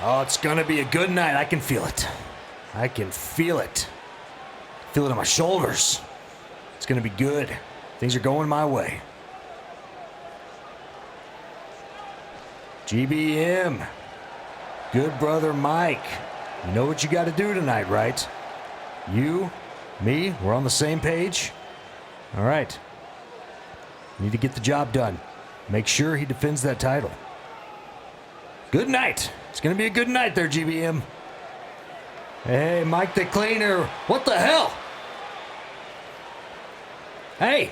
Oh, it's going to be a good night. I can feel it. I can feel it. Feel it in my shoulders. It's going to be good. Things are going my way. GBM. Good brother Mike. You know what you got to do tonight, right? You, me, we're on the same page. All right. Need to get the job done. Make sure he defends that title. Good night. It's going to be a good night there, GBM. Hey, Mike the Cleaner. What the hell? Hey.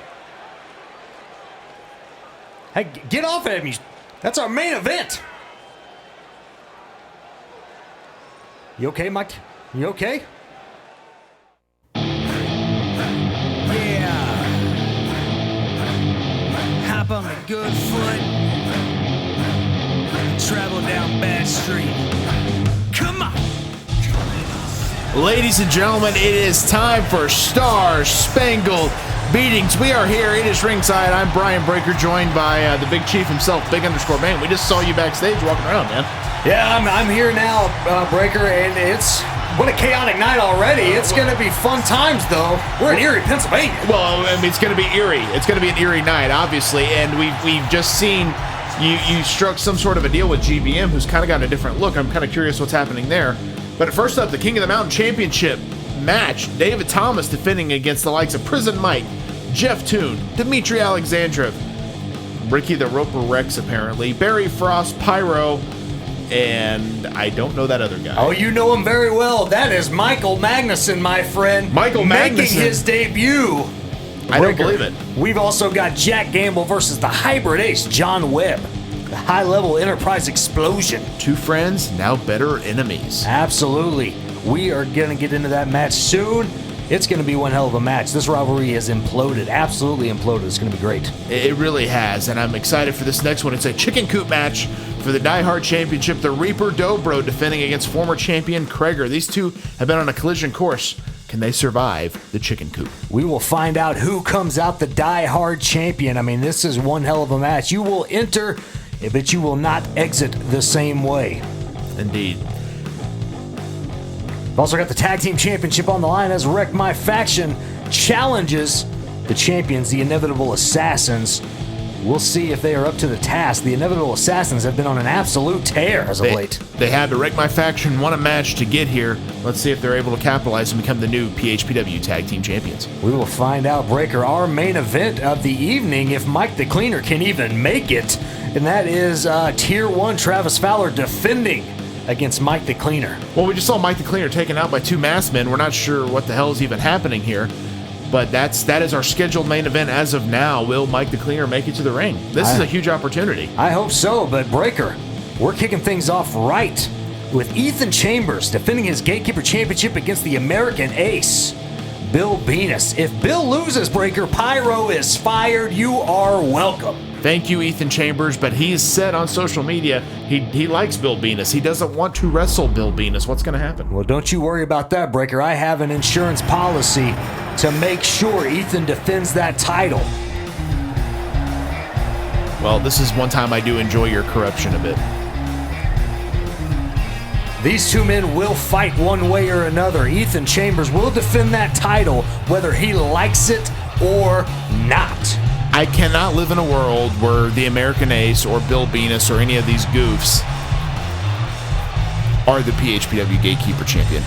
Hey, get off of me. That's our main event. You okay, Mike? You okay? Yeah. Hop on the good foot. Travel down bad street. Come on. Ladies and gentlemen, it is time for Star Spangled Beatings. We are here. It is ringside. I'm Brian Breaker, joined by the Big Chief himself, Big_Bane. We just saw you backstage walking around, man. Yeah, I'm here now, Breaker, and what a chaotic night already. It's going to be fun times, though. We're in Erie, Pennsylvania. Well, I mean, it's going to be eerie. It's going to be an eerie night, obviously, and we've just seen you struck some sort of a deal with GBM, who's kind of got a different look. I'm kind of curious what's happening there. But first up, the King of the Mountain Championship match. David Thomas defending against the likes of Prison Mike, Jeff Toon, Dimitri Alexandrov, Ricky the Roper Rex, apparently, Barry Frost, Pyro, and I don't know that other guy. Oh, you know him very well. That is Michael Magnuson, my friend. Michael Magnuson. Making his debut. I don't believe it. We've also got Jack Gamble versus the hybrid ace, John Webb. The high-level enterprise explosion. Two friends, now better enemies. Absolutely. We are going to get into that match soon. It's going to be one hell of a match. This rivalry has imploded. Absolutely imploded. It's going to be great. It really has, and I'm excited for this next one. It's a Chicken Coop match for the Die Hard Championship. The Reaper Dobro defending against former champion Krager. These two have been on a collision course. Can they survive the Chicken Coop? We will find out who comes out the Die Hard champion. I mean, this is one hell of a match. You will enter, but you will not exit the same way. Indeed. We've also got the Tag Team Championship on the line as Wreck My Faction challenges the champions, the Inevitable Assassins. We'll see if they are up to the task. The Inevitable Assassins have been on an absolute tear as of late. They had to. Wreck My Faction won a match to get here. Let's see if they're able to capitalize and become the new PHPW Tag Team Champions. We will find out, Breaker, our main event of the evening, if Mike the Cleaner can even make it. And that is Tier 1 Travis Fowler defending against Mike the Cleaner. Well, we just saw Mike the Cleaner taken out by two masked men. We're not sure what the hell is even happening here. But that is our scheduled main event as of now. Will Mike the Cleaner make it to the ring? This is a huge opportunity. I hope so, but Breaker, we're kicking things off right with Ethan Chambers defending his Gatekeeper Championship against the American Ace, Bill Venus. If Bill loses, Breaker, Pyro is fired. You are welcome. Thank you, Ethan Chambers, but he's said on social media he likes Bill Venus. He doesn't want to wrestle Bill Venus. What's going to happen? Well, don't you worry about that, Breaker. I have an insurance policy to make sure Ethan defends that title. Well, this is one time I do enjoy your corruption a bit. These two men will fight one way or another. Ethan Chambers will defend that title whether he likes it or not. I cannot live in a world where the American Ace or Bill Venus or any of these goofs are the PHPW Gatekeeper Champion.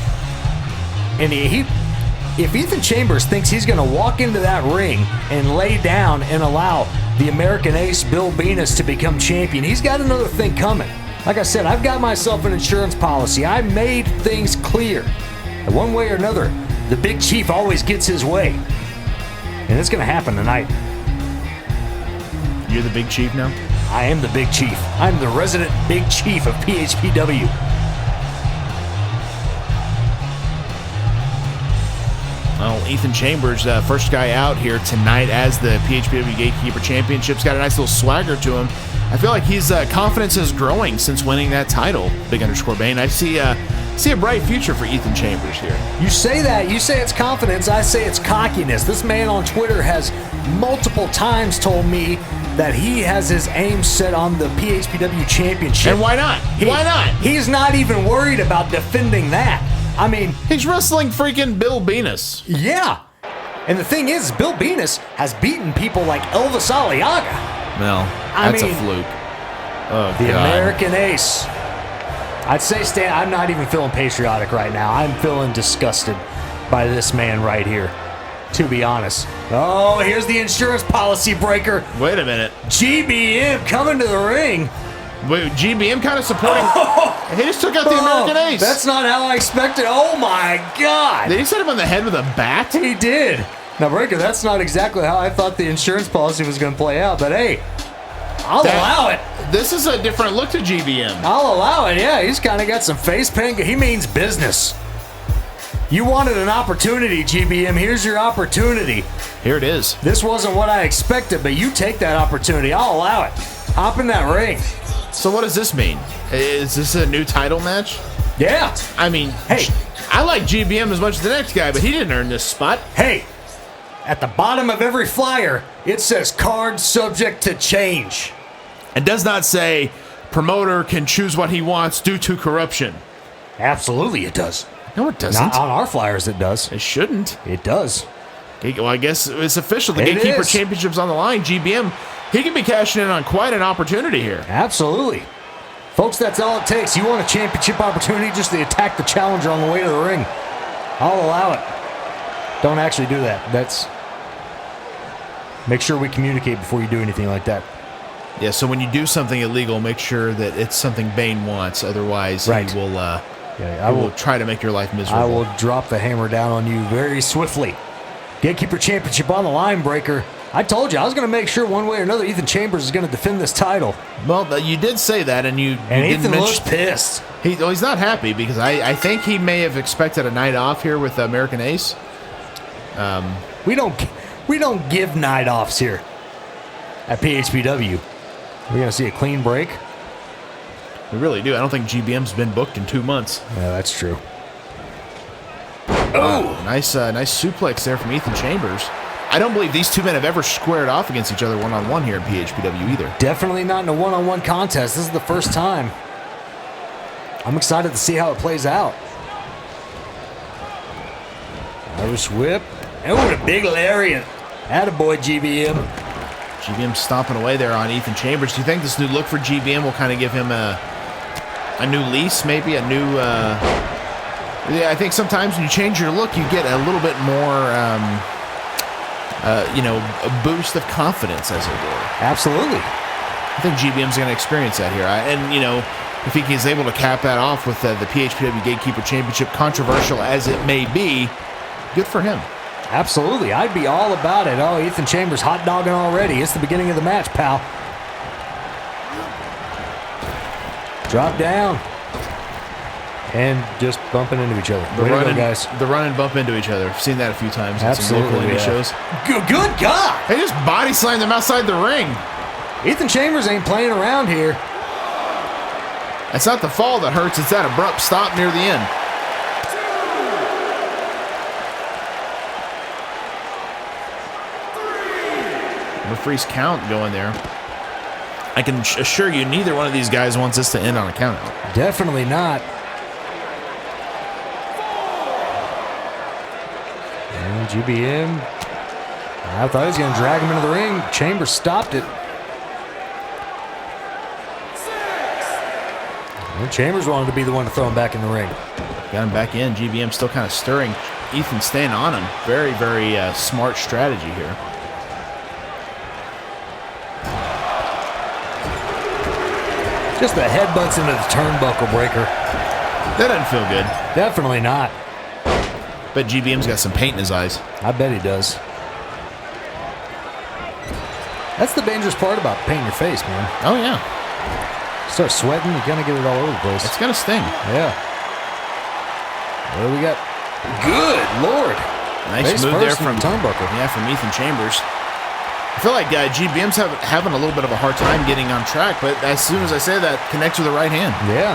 And if Ethan Chambers thinks he's going to walk into that ring and lay down and allow the American Ace, Bill Venus, to become champion, he's got another thing coming. Like I said, I've got myself an insurance policy. I made things clear. And one way or another, the Big Chief always gets his way. And it's going to happen tonight. You're the Big Chief now? I am the Big Chief. I'm the resident Big Chief of PHPW. Well, Ethan Chambers, first guy out here tonight as the PHPW Gatekeeper Championship's got a nice little swagger to him. I feel like his confidence is growing since winning that title, Big_Bane. I see a bright future for Ethan Chambers here. You say that. You say it's confidence. I say it's cockiness. This man on Twitter has multiple times told me that he has his aim set on the PHPW Championship. And why not? Why not? He's not even worried about defending that. I mean, He's wrestling freaking Bill Venus. yeah. And the thing is, Bill Venus has beaten people like Elvis Aliaga. Well, I that's mean, a fluke. Oh, The God. American Ace. I'd say, Stan, I'm not even feeling patriotic right now. I'm feeling disgusted by this man right here, to be honest. Oh, here's the insurance policy breaker. Wait a minute. GBM coming to the ring. Wait, GBM kind of supporting. He just took out the American Ace. That's not how I expected. Oh, my God. Did he hit him on the head with a bat? He did. Now, Breaker, that's not exactly how I thought the insurance policy was going to play out, but hey, I'll allow it. This is a different look to GBM. I'll allow it, yeah. He's kind of got some face paint. He means business. You wanted an opportunity, GBM. Here's your opportunity. Here it is. This wasn't what I expected, but you take that opportunity. I'll allow it. Hop in that ring. So what does this mean? Is this a new title match? Yeah. I mean, Hey. I like GBM as much as the next guy, but he didn't earn this spot. Hey, at the bottom of every flyer, it says card subject to change. It does not say promoter can choose what he wants due to corruption. Absolutely, it does. No, it doesn't. Not on our flyers, it does. It shouldn't. It does. Well, I guess it's official. The It Gatekeeper is. Championship's on the line. GBM, he could be cashing in on quite an opportunity here. Absolutely. Folks, that's all it takes. You want a championship opportunity, just to attack the challenger on the way to the ring. I'll allow it. Don't actually do that. Make sure we communicate before you do anything like that. Yeah, so when you do something illegal, make sure that it's something Bane wants. Otherwise, Right. he will, I he will will try to make your life miserable. I will drop the hammer down on you very swiftly. Gatekeeper Championship on the line, Breaker. I told you, I was going to make sure one way or another Ethan Chambers is going to defend this title. Well, you did say that, and you And didn't Ethan looks mention... pissed. He's not happy because I think he may have expected a night off here with American Ace. We don't give night offs here at PHPW. We're going to see a clean break. We really do. I don't think GBM's been booked in 2 months. Yeah, that's true. Oh, nice suplex there from Ethan Chambers. I don't believe these two men have ever squared off against each other one-on-one here in PHPW either. Definitely not in a one-on-one contest. This is the first time. I'm excited to see how it plays out. Irish whip. Oh, and a big lariat. Attaboy, GBM. GBM stomping away there on Ethan Chambers. Do you think this new look for GBM will kind of give him a new lease, maybe a new... Yeah, I think sometimes when you change your look, you get a little bit more, a boost of confidence, as it were. Absolutely. I think GBM's going to experience that here. If he is able to cap that off with the PHPW Gatekeeper Championship, controversial as it may be, good for him. Absolutely. I'd be all about it. Oh, Ethan Chambers hot dogging already. It's the beginning of the match, pal. Drop down. And just bumping into each other. Way to go, guys. The run and bump into each other. I've seen that a few times in some Absolutely, local indie yeah. shows. Good God! They just body slammed him outside the ring. Ethan Chambers ain't playing around here. It's not the fall that hurts, it's that abrupt stop near the end. Referee's count going there. I can assure you neither one of these guys wants this to end on a countout. Definitely not. And GBM. I thought he was going to drag him into the ring. Chambers stopped it. And Chambers wanted to be the one to throw him back in the ring. Got him back in. GBM still kind of stirring. Ethan staying on him. Very, very smart strategy here. Just the headbutts into the turnbuckle breaker. That doesn't feel good. Definitely not. But GBM's got some paint in his eyes. I bet he does. That's the dangerous part about painting your face, man. Oh, yeah. Start sweating, you're going to get it all over the place. It's going to sting. Yeah. What do we got? Good Lord. Nice Face move first there and from turnbuckle. Yeah, from Ethan Chambers. I feel like GBM's having a little bit of a hard time getting on track, but as soon as I say that, connects with the right hand. Yeah.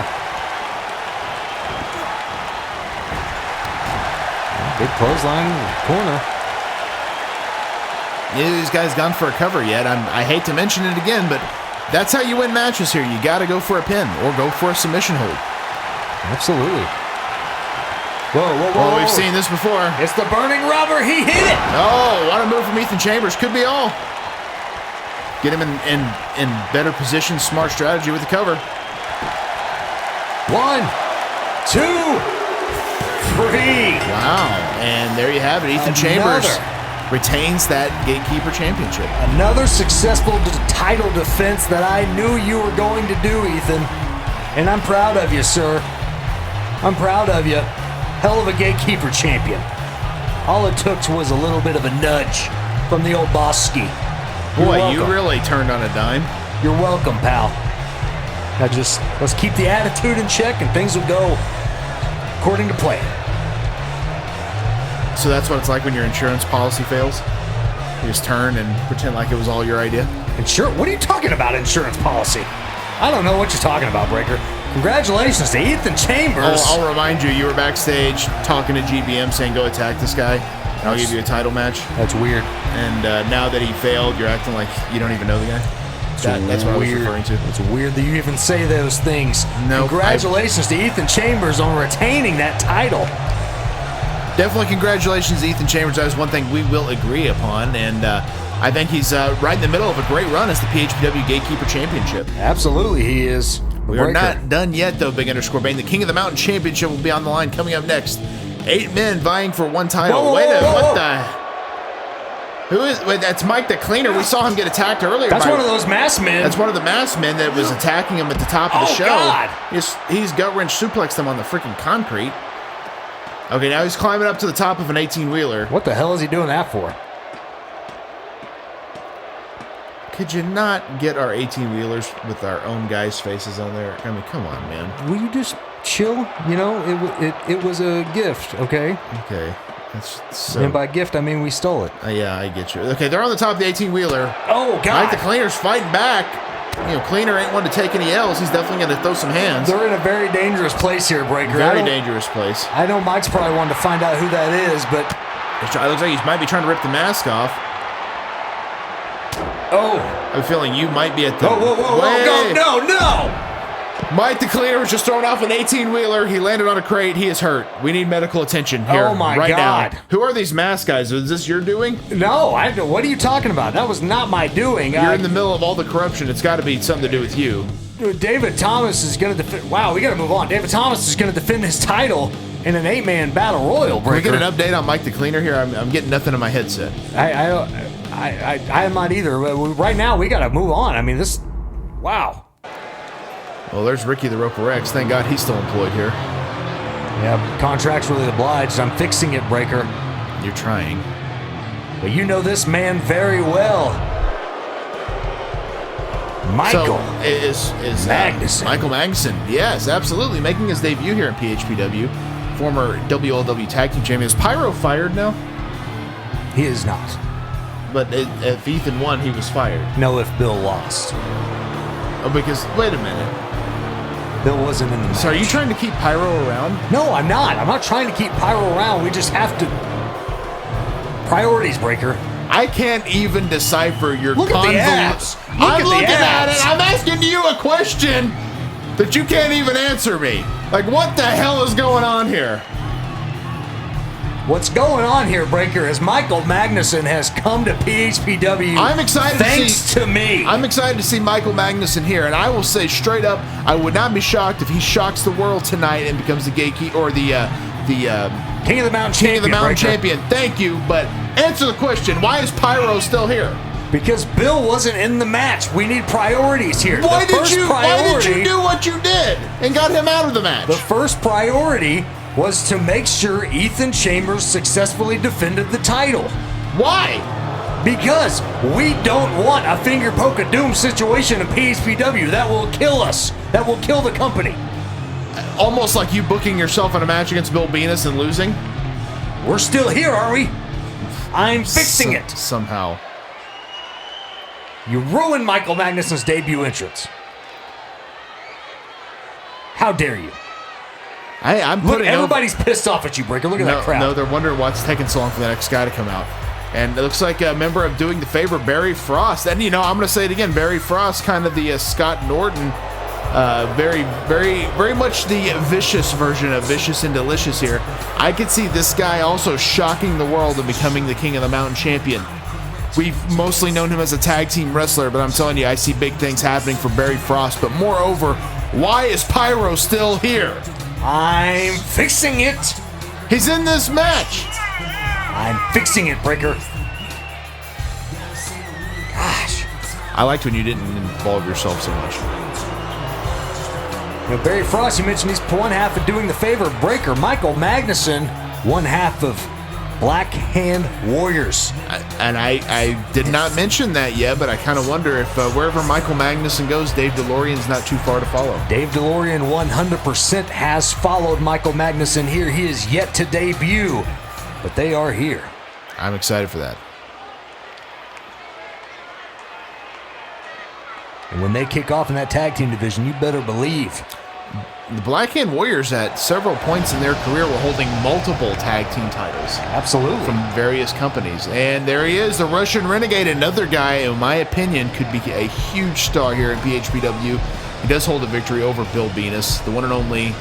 Big clothesline in the corner. neither of these guys gone for a cover yet. I hate to mention it again, but that's how you win matches here. You got to go for a pin or go for a submission hold. Absolutely. Whoa. We've seen this before. It's the burning rubber. He hit it. Oh, what a move from Ethan Chambers. Could be all. Get him in better position. Smart strategy with the cover. 1, 2, 3. Wow. And there you have it. Ethan Chambers retains that Gatekeeper Championship. Another successful title defense that I knew you were going to do, Ethan. And I'm proud of you, sir. I'm proud of you. Hell of a Gatekeeper champion. All it took was a little bit of a nudge from the old Bosski. Boy, you really turned on a dime. You're welcome, pal. Now just let's keep the attitude in check and things will go according to plan. So that's what it's like when your insurance policy fails? You just turn and pretend like it was all your idea? What are you talking about, insurance policy? I don't know what you're talking about, Breaker. Congratulations to Ethan Chambers. I'll remind you, you were backstage talking to GBM saying go attack this guy, and I'll give you a title match. That's weird. And now that he failed, you're acting like you don't even know the guy? That's what I was referring to. It's weird that you even say those things. No. Congratulations to Ethan Chambers on retaining that title. Definitely congratulations to Ethan Chambers. That is one thing we will agree upon, and I think he's right in the middle of a great run as the PHPW Gatekeeper Championship. Absolutely, he is. We are not done yet, though, Big Underscore Bane. The King of the Mountain Championship will be on the line coming up next. 8 men vying for one title. Whoa, Wait a minute, whoa. what the? Who is? Wait, that's Mike the Cleaner. We saw him get attacked earlier. That's one of those masked men. That's one of the masked men that was attacking him at the top of the show. God. He's gut wrench suplexed him on the freaking concrete. Okay, now he's climbing up to the top of an 18-wheeler. What the hell is he doing that for? Could you not get our 18-wheelers with our own guys' faces on there? I mean, come on, man. Will you just chill? You know, it was a gift, okay? Okay. That's so... And by gift, I mean we stole it. Yeah, I get you. Okay, they're on the top of the 18-wheeler. Oh, God. Mike the Cleaner's fighting back. You know, Cleaner ain't one to take any L's. He's definitely going to throw some hands. They're in a very dangerous place here, Breaker. Very dangerous place. I know Mike's probably wanting to find out who that is, but... It looks like he might be trying to rip the mask off. Oh. I have a feeling you might be at the... Whoa, no! Mike the Cleaner was just thrown off an 18-wheeler. He landed on a crate. He is hurt. We need medical attention here right God. Now. Who are these masked guys? Is this your doing? No, what are you talking about? That was not my doing. You're in the middle of all the corruption. It's got to be something to do with you. David Thomas is going to defend... Wow, we got to move on. David Thomas is going to defend his title in an 8-man battle royal, Breaker. Can we get an update on Mike the Cleaner here? I'm getting nothing in my headset. I am not either. Right now, we got to move on. I mean, this... Wow. Well, there's Ricky the Roper Rex. Thank God he's still employed here. Yeah, contract's really obliged. I'm fixing it, Breaker. You're trying. But you know this man very well. Michael Magnuson. Michael Magnuson. Yes, absolutely. Making his debut here in PHPW. Former WLW Tag Team Champion. Is Pyro fired now? He is not. But if Ethan won, he was fired. No, if Bill lost. Oh, because, wait a minute. Bill wasn't in the match. So are you trying to keep Pyro around? No, I'm not. I'm not trying to keep Pyro around. We just have to... Priorities, Breaker. I can't even decipher your Look at the abs. I'm looking at it. I'm asking you a question that you can't even answer me. Like, what the hell is going on here? What's going on here, Breaker, is Michael Magnuson has come to PHPW. I'm excited thanks to me. I'm excited to see Michael Magnuson here, and I will say straight up, I would not be shocked if he shocks the world tonight and becomes the gatekeeper or the King of the Mountain Champion. King of the Mountain Champion. Thank you, but answer the question: why is Pyro still here? Because Bill wasn't in the match. We need priorities here. Why did you do what you did and got him out of the match? The first priority was to make sure Ethan Chambers successfully defended the title. Why? Because we don't want a finger poke of doom situation in PHPW. That will kill us. That will kill the company. Almost like you booking yourself in a match against Bill Venus and losing. We're still here, are we? I'm fixing it. Somehow. You ruined Michael Magnuson's debut entrance. How dare you? I'm putting everybody's pissed off at you, Breaker. Look at that crowd. No, they're wondering what's taking so long for the next guy to come out. And it looks like a member of Doing the Favor, Barry Frost. And, I'm going to say it again, Barry Frost, kind of the Scott Norton, very, very, very much the vicious version of Vicious and Delicious here. I could see this guy also shocking the world and becoming the King of the Mountain champion. We've mostly known him as a tag team wrestler, but I'm telling you, I see big things happening for Barry Frost. But moreover, why is Pyro still here? I'm fixing it. He's in this match. I'm fixing it, Breaker. Gosh. I liked when you didn't involve yourself so much. Barry Frost, you mentioned he's one half of Doing the Favor. Breaker, Michael Magnuson, one half of Black Hand Warriors. I did not mention that yet, but I kind of wonder if wherever Michael Magnuson goes, Dave DeLorean's not too far to follow. Dave DeLorean 100% has followed Michael Magnuson here. He is yet to debut, but they are here. I'm excited for that. And when they kick off in that tag team division, you better believe. The Black Hand Warriors at several points in their career were holding multiple tag team titles. Absolutely. From various companies. And there he is, the Russian Renegade, another guy, in my opinion, could be a huge star here in PHPW. He does hold a victory over Bill Venus, the one and only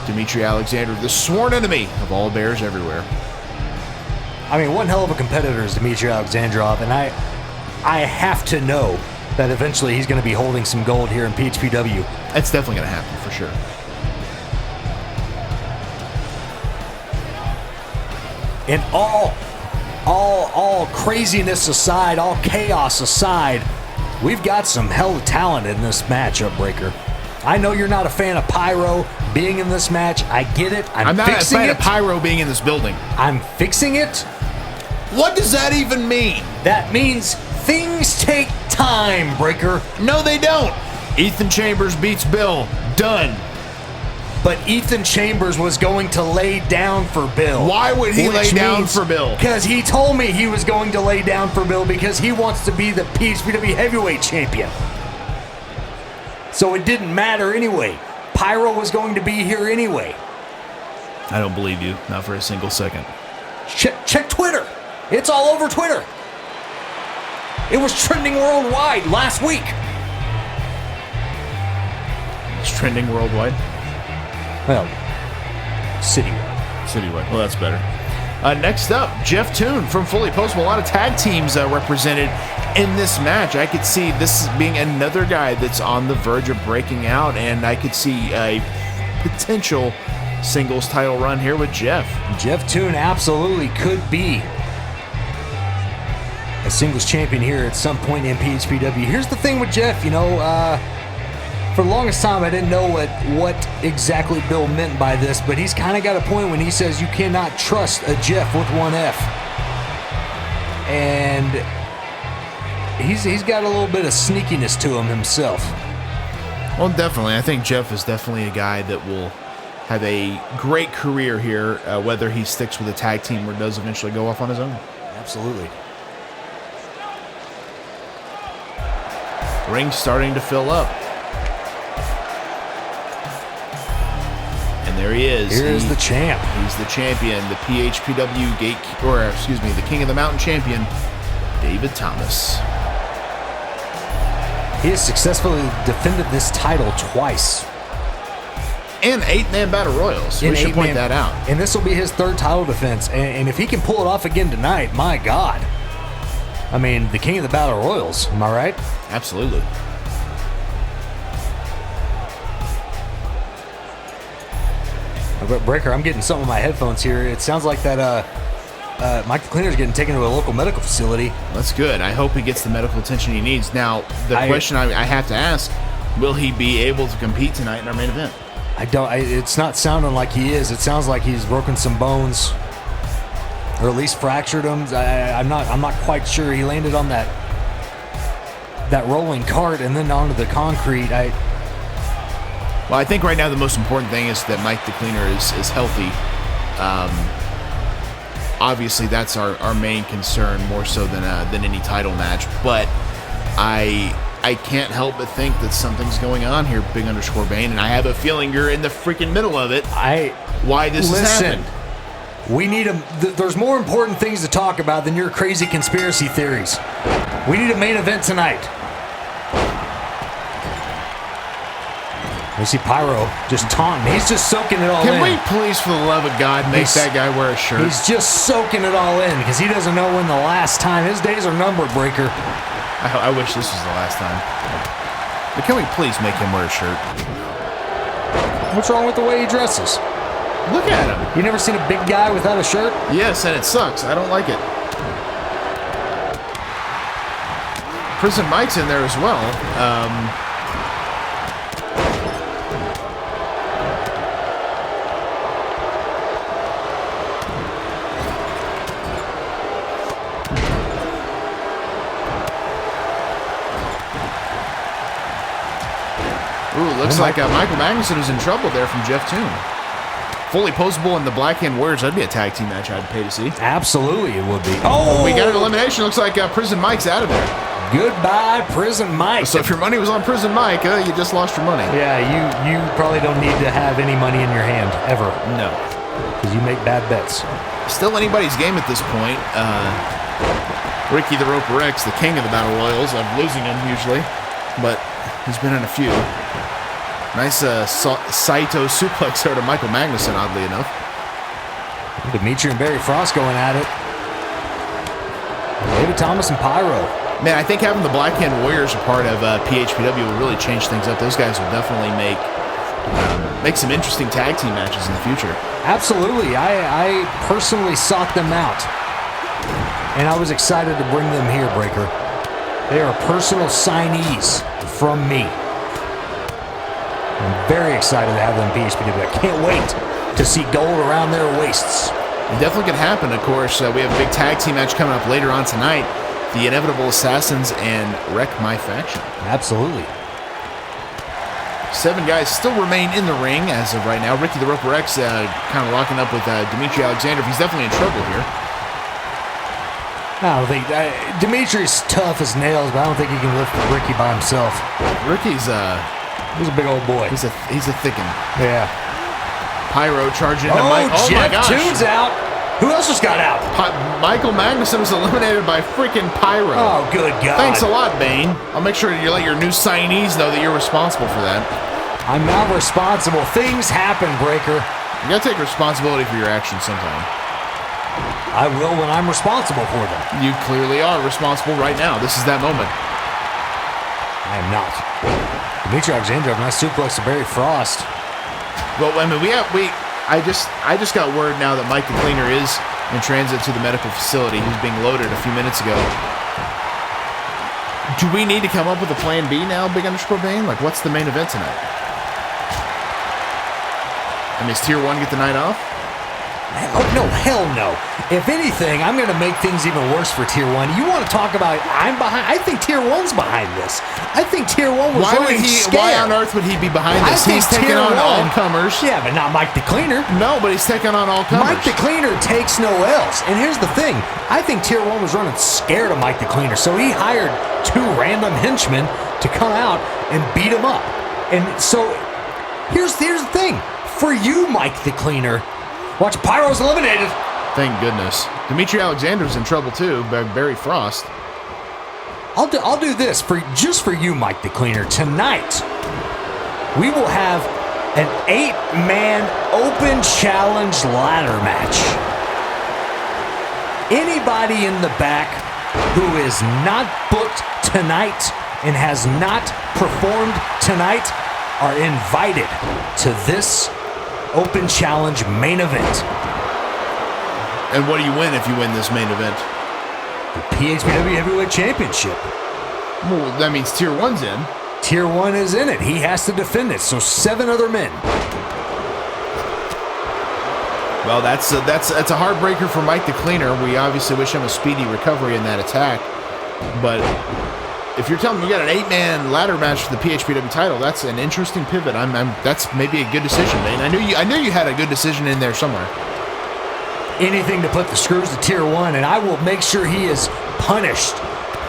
Dmitry Alexander, the sworn enemy of all bears everywhere. I mean, one hell of a competitor is Dmitry Alexandrov, and I have to know that eventually he's going to be holding some gold here in PHPW. That's definitely going to happen for sure. And all craziness aside, all chaos aside, we've got some hell of talent in this matchup, Breaker. I know you're not a fan of Pyro being in this match. I get it. I'm not a fixing fan it. of Pyro being in this building. I'm fixing it. What does that even mean? That means things take time, Breaker. No, they don't. Ethan Chambers beats Bill. Done. But Ethan Chambers was going to lay down for Bill. Why would he lay down for Bill? Because he told me he was going to lay down for Bill because he wants to be the PHPW Heavyweight Champion. So it didn't matter anyway. Pyro was going to be here anyway. I don't believe you. Not for a single second. Check Twitter. It's all over Twitter. It was trending worldwide last week. It's trending worldwide? Well, citywide. Citywide. Well, that's better. Next up, Jeff Toon from Fully Postable. A lot of tag teams represented in this match. I could see this being another guy that's on the verge of breaking out, and I could see a potential singles title run here with Jeff. Jeff Toon absolutely could be a singles champion here at some point in PHPW. Here's the thing with Jeff, for the longest time I didn't know what exactly Bill meant by this, but he's kind of got a point when he says you cannot trust a Jeff with one F. And he's got a little bit of sneakiness to him himself. Well, definitely. I think Jeff is definitely a guy that will have a great career here, whether he sticks with a tag team or does eventually go off on his own. Absolutely. Ring starting to fill up. And there he is. Here's the champ. He's the champion, the PHPW the King of the Mountain champion, David Thomas. He has successfully defended this title twice. And 8-man battle royals. We should point that out. And this will be his third title defense. And if he can pull it off again tonight, my God. I mean, the King of the Battle Royals, am I right? Absolutely. Breaker, I'm getting something in my headphones here. It sounds like that Mike the Cleaner's getting taken to a local medical facility. That's good. I hope he gets the medical attention he needs. Now, the question I have to ask, will he be able to compete tonight in our main event? It's not sounding like he is. It sounds like he's broken some bones, or at least fractured them. I'm not quite sure. He landed on that rolling cart and then onto the concrete. Well, I think right now the most important thing is that Mike the Cleaner is healthy. Obviously, that's our main concern, more so than any title match. But I can't help but think that something's going on here, Big_Bane, and I have a feeling you're in the freaking middle of it. Why this has happened? We need there's more important things to talk about than your crazy conspiracy theories. We need a main event tonight. We see Pyro just taunting. He's just soaking it all in. Can we please, for the love of God, make that guy wear a shirt? He's just soaking it all in because he doesn't know when the last time. His days are numbered, Breaker. I wish this was the last time. But can we please make him wear a shirt? What's wrong with the way he dresses? Look at him. You never seen a big guy without a shirt? Yes, and it sucks. I don't like it. Prison Mike's in there as well. Looks like Michael Magnuson is in trouble there from Jeff Toon. Fully posable in the Black Hand Warriors. That'd be a tag team match I'd pay to see. Absolutely, it would be. Oh! We got an elimination. Looks like Prison Mike's out of there. Goodbye, Prison Mike. So if your money was on Prison Mike, you just lost your money. Yeah, you probably don't need to have any money in your hand, ever. No. Because you make bad bets. Still anybody's game at this point. Ricky the Roper X, the king of the Battle Royals. I'm losing him usually, but he's been in a few. Nice Saito suplex there to Michael Magnuson, oddly enough. Dimitri and Barry Frost going at it. David Thomas and Pyro. Man, I think having the Black Hand Warriors a part of PHPW will really change things up. Those guys will definitely make some interesting tag team matches in the future. Absolutely. I personally sought them out. And I was excited to bring them here, Breaker. They are personal signees from me. I'm very excited to have them in PHPW. I can't wait to see gold around their waists. It definitely could happen, of course. We have a big tag team match coming up later on tonight. The Inevitable Assassins and Wreck My Faction. Absolutely. 7 guys still remain in the ring as of right now. Ricky the Roper X kind of locking up with Dimitri Alexander. He's definitely in trouble here. I don't think Dimitri's tough as nails, but I don't think he can lift Ricky by himself. Ricky's he's a big old boy. He's a thickin'. Yeah. Pyro charging into Mike. Oh, my Jeff gosh. Toon's out. Who else just got out? Michael Magnuson was eliminated by freaking Pyro. Oh, good God. Thanks a lot, Bane. I'll make sure you let your new signees know that you're responsible for that. I'm not responsible. Things happen, Breaker. You gotta take responsibility for your actions sometime. I will when I'm responsible for them. You clearly are responsible right now. This is that moment. I am not. Dimitri Alexander, a nice suplex to Barry Frost. Well, I mean, I just got word now that Mike the Cleaner is in transit to the medical facility. He was being loaded a few minutes ago. Do we need to come up with a plan B now, Big Underscore Bane? Like, what's the main event tonight? I mean, does Tier 1 get the night off? Oh, no, hell no. If anything, I'm going to make things even worse for Tier 1. You want to talk about I'm behind? I think Tier 1's behind this. I think Tier 1 was running scared. Why on earth would he be behind this? He's taking on all comers. Yeah, but not Mike the Cleaner. No, but he's taking on all comers. Mike the Cleaner takes no L's. And here's the thing. I think Tier 1 was running scared of Mike the Cleaner. So he hired 2 random henchmen to come out and beat him up. And so here's the thing. For you, Mike the Cleaner, watch Pyro's eliminated. Thank goodness. Dimitri Alexander's in trouble too by Barry Frost. I'll do this just for you, Mike the Cleaner. Tonight, we will have an 8-man open challenge ladder match. Anybody in the back who is not booked tonight and has not performed tonight are invited to this open challenge main event. And what do you win if you win this main event? The PHPW Heavyweight Championship. Well, that means Tier 1's in. Tier 1 is in it. He has to defend it. So 7 other men. Well, that's a heartbreaker for Mike the Cleaner. We obviously wish him a speedy recovery in that attack. But if you're telling me you got an 8-man ladder match for the PHPW title, that's an interesting pivot. That's maybe a good decision, Bane. I knew you had a good decision in there somewhere. Anything to put the screws to Tier 1, and I will make sure he is punished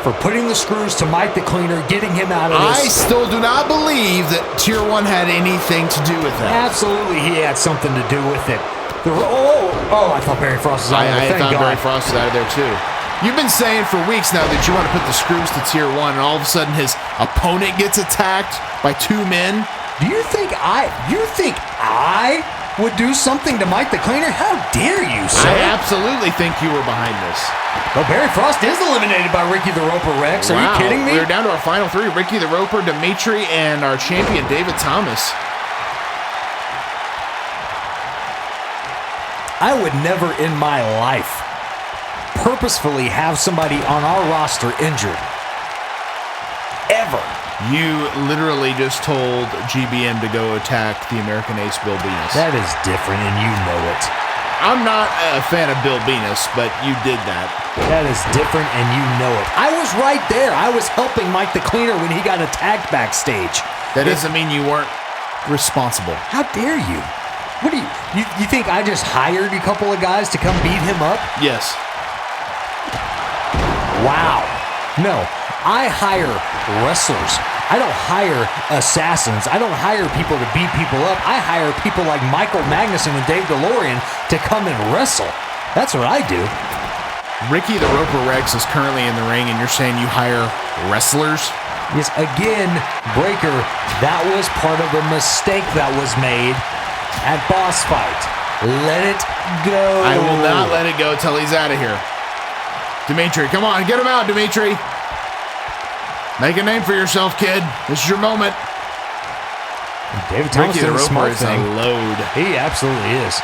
for putting the screws to Mike the Cleaner, getting him out of this. I still do not believe that Tier 1 had anything to do with that. Absolutely, he had something to do with it. I thought Barry Frost was out of there. I thought Barry Frost was out of there too. You've been saying for weeks now that you want to put the screws to Tier 1, and all of a sudden his opponent gets attacked by 2 men. Do you think I would do something to Mike the Cleaner? How dare you, sir? I absolutely think you were behind this. Well, Barry Frost is eliminated by Ricky the Roper Rex. Are you kidding me? We're down to our final 3. Ricky the Roper, Dimitri, and our champion, David Thomas. I would never in my life purposefully have somebody on our roster injured. Ever. You literally just told GBM to go attack the American Ace Bill Venus. That is different, and you know it. I'm not a fan of Bill Venus, but you did that. That is different, and you know it. I was right there. I was helping Mike the Cleaner when he got attacked backstage. That doesn't mean you weren't responsible. How dare you? What do you think I just hired a couple of guys to come beat him up? Yes. Wow. No, I hire wrestlers. I don't hire assassins. I don't hire people to beat people up. I hire people like Michael Magnuson and Dave DeLorean to come and wrestle. That's what I do. Ricky the Roper Rex is currently in the ring, and you're saying you hire wrestlers? Yes, again, Breaker, that was part of a mistake that was made at Boss Fight. Let it go. I will not let it go till he's out of here. Dimitri, come on, get him out, Dimitri. Make a name for yourself, kid. This is your moment. David Thomas Ricky the doing a Roper smart is thing. a load. He absolutely is.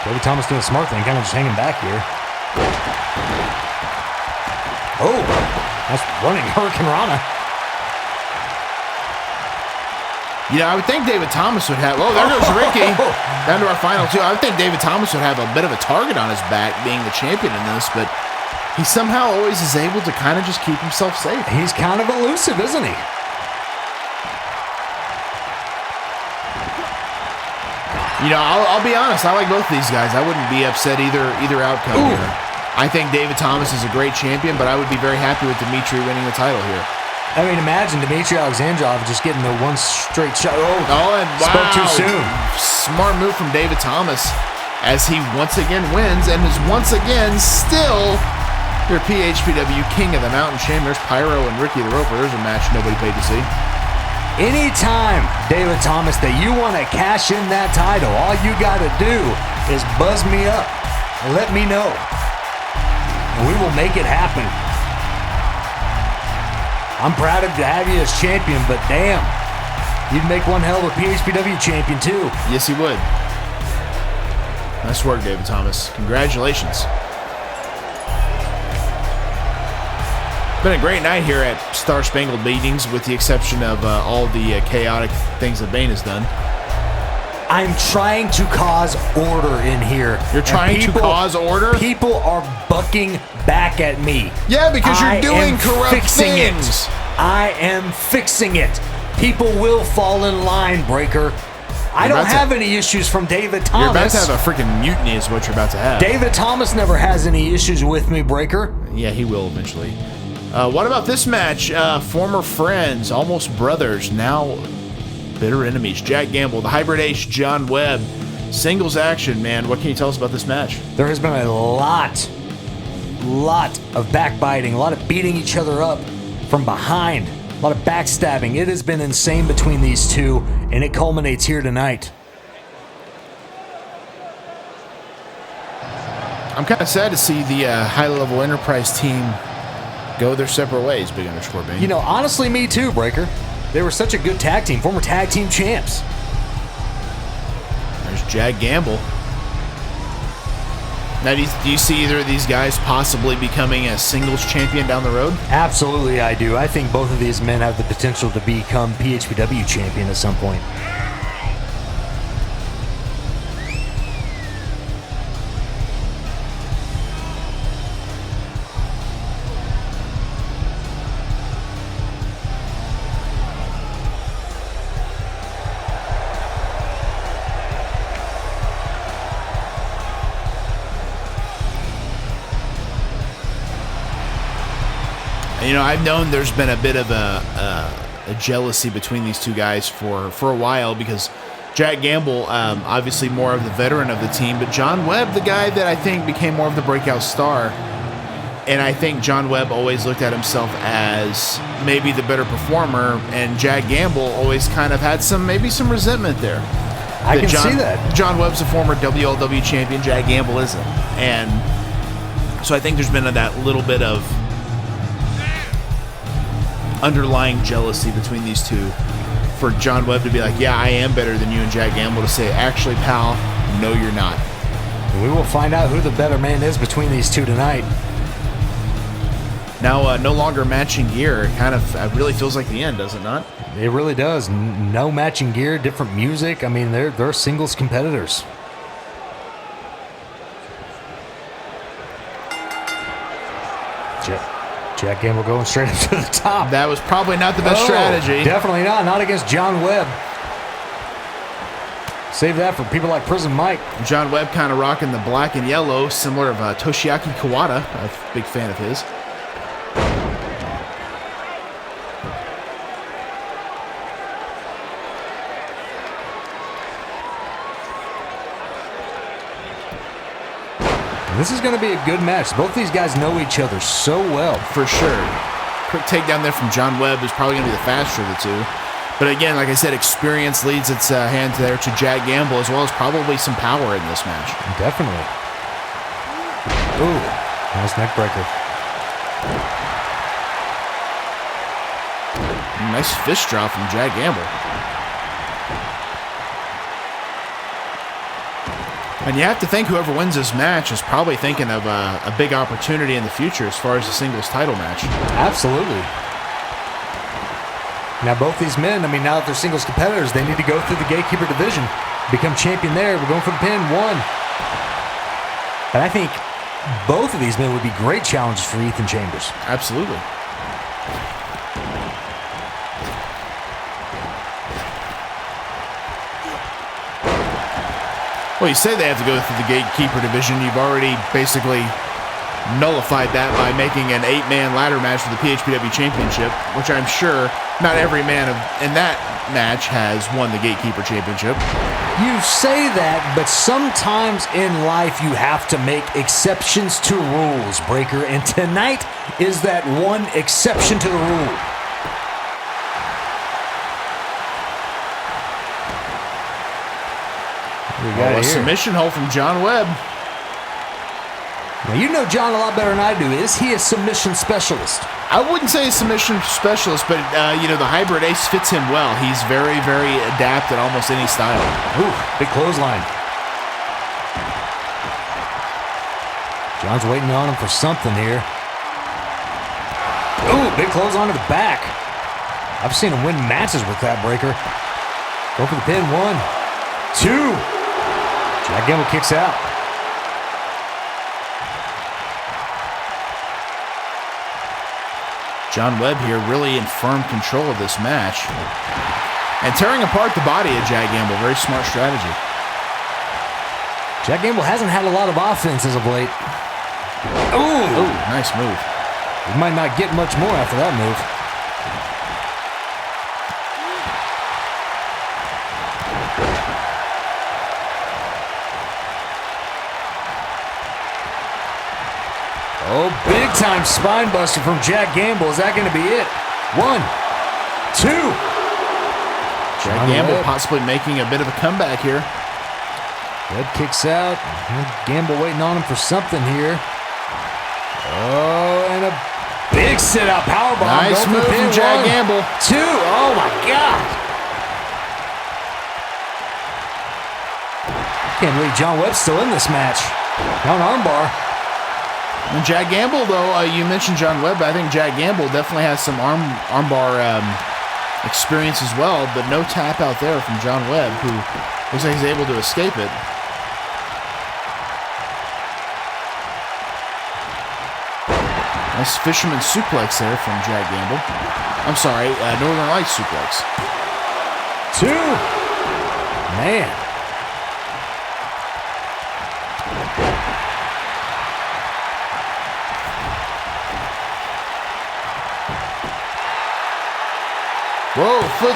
David Thomas doing a smart thing, kind of just hanging back here. Oh, that's running Hurricane Rana. Yeah, I would think David Thomas would have... Oh, there goes Ricky. Down to our final 2. I would think David Thomas would have a bit of a target on his back being the champion in this, but he somehow always is able to kind of just keep himself safe. He's kind of elusive, isn't he? You know, I'll be honest. I like both of these guys. I wouldn't be upset either outcome here. I think David Thomas is a great champion, but I would be very happy with Dimitri winning the title here. I mean, imagine Dmitry Alexandrov just getting the one straight shot. And wow. Spoke too soon. Smart move from David Thomas as he once again wins and is once again still your PHPW King of the Mountain Champ. There's Pyro and Ricky the Roper. There's a match nobody paid to see. Anytime, David Thomas, that you want to cash in that title, all you got to do is buzz me up and let me know. And we will make it happen. I'm proud to have you as champion, but damn, you'd make one hell of a PHPW champion too. Yes, he would. Nice work, David Thomas. Congratulations. Been a great night here at Star Spangled Beatings, with the exception of all the chaotic things that Bane has done. I'm trying to cause order in here. You're trying to cause order? People are bucking back at me. Yeah, because you're doing corrupt things. I am fixing it. People will fall in line, Breaker. I don't have any issues from David Thomas. You're about to have a freaking mutiny is what you're about to have. David Thomas never has any issues with me, Breaker. Yeah, he will eventually. What about this match? Former friends, almost brothers, now bitter enemies. Jack Gamble, the Hybrid Ace, John Webb. Singles action, man. What can you tell us about this match? There has been a lot of backbiting, a lot of beating each other up from behind, a lot of backstabbing. It has been insane between these two, and it culminates here tonight. I'm kind of sad to see the high-level Enterprise team go their separate ways, Big Underscore Bane. You know, honestly, me too, Breaker. They were such a good tag team, former tag team champs. There's Jack Gamble. Now, do you see either of these guys possibly becoming a singles champion down the road? Absolutely, I do. I think both of these men have the potential to become PHPW champion at some point. I've known there's been a bit of a jealousy between these two guys for a while because Jack Gamble, obviously more of the veteran of the team, but John Webb, the guy that I think became more of the breakout star. And I think John Webb always looked at himself as maybe the better performer, and Jack Gamble always kind of had maybe some resentment there. I can see that. John Webb's a former WLW champion, Jack Gamble isn't. And so I think there's been that little bit of underlying jealousy between these two for John Webb to be like, yeah, I am better than you, and Jack Gamble to say, actually, pal, no, you're not. We will find out who the better man is between these two tonight. Now, no longer matching gear. It really feels like the end, does it not? It really does. No matching gear, different music. I mean, they're singles competitors. Jack Gamble going straight up to the top. That was probably not the best strategy. Definitely not. Not against John Webb. Save that for people like Prison Mike. John Webb kind of rocking the black and yellow, similar to Toshiaki Kawada. I'm a big fan of his. This is going to be a good match. Both these guys know each other so well. For sure. Quick takedown there from John Webb is probably going to be the faster of the two. But again, like I said, experience leads its hand there to Jack Gamble, as well as probably some power in this match. Definitely. Ooh, nice neck breaker. Nice fist drop from Jack Gamble. And you have to think whoever wins this match is probably thinking of a big opportunity in the future as far as the singles title match. Absolutely. Now, both these men, now that they're singles competitors, they need to go through the Gatekeeper division, become champion there. We're going for the pin, one. And I think both of these men would be great challenges for Ethan Chambers. Absolutely. Well, you say they have to go through the Gatekeeper division. You've already basically nullified that by making an 8-man ladder match for the PHPW Championship, which I'm sure not every man in that match has won the Gatekeeper Championship. You say that, but sometimes in life you have to make exceptions to rules, Breaker, and tonight is that one exception to the rule. We got a submission hold from John Webb. Now, you know John a lot better than I do. Is he a submission specialist? I wouldn't say a submission specialist, but, the hybrid ace fits him well. He's very, very adept at almost any style. Ooh, big clothesline. John's waiting on him for something here. Ooh, big clothesline to the back. I've seen him win matches with that, Breaker. Go for the pin, 1, 2. Jack Gamble kicks out. John Webb here really in firm control of this match. And tearing apart the body of Jack Gamble. Very smart strategy. Jack Gamble hasn't had a lot of offense as of late. Ooh, nice move. He might not get much more after that move. Oh, big time spine buster from Jack Gamble. Is that going to be it? 1, 2. Jack Gamble possibly making a bit of a comeback here. Webb kicks out. Gamble waiting on him for something here. Oh, and a big sit-out powerbomb. Nice move from Jack Gamble. 2. Oh, my God. Can't believe John Webb's still in this match. Now an armbar. And Jack Gamble, though, you mentioned John Webb, but I think Jack Gamble definitely has some armbar experience as well, but no tap out there from John Webb, who looks like he's able to escape it. Nice fisherman suplex there from Jack Gamble. I'm sorry, Northern Lights suplex. 2. Man.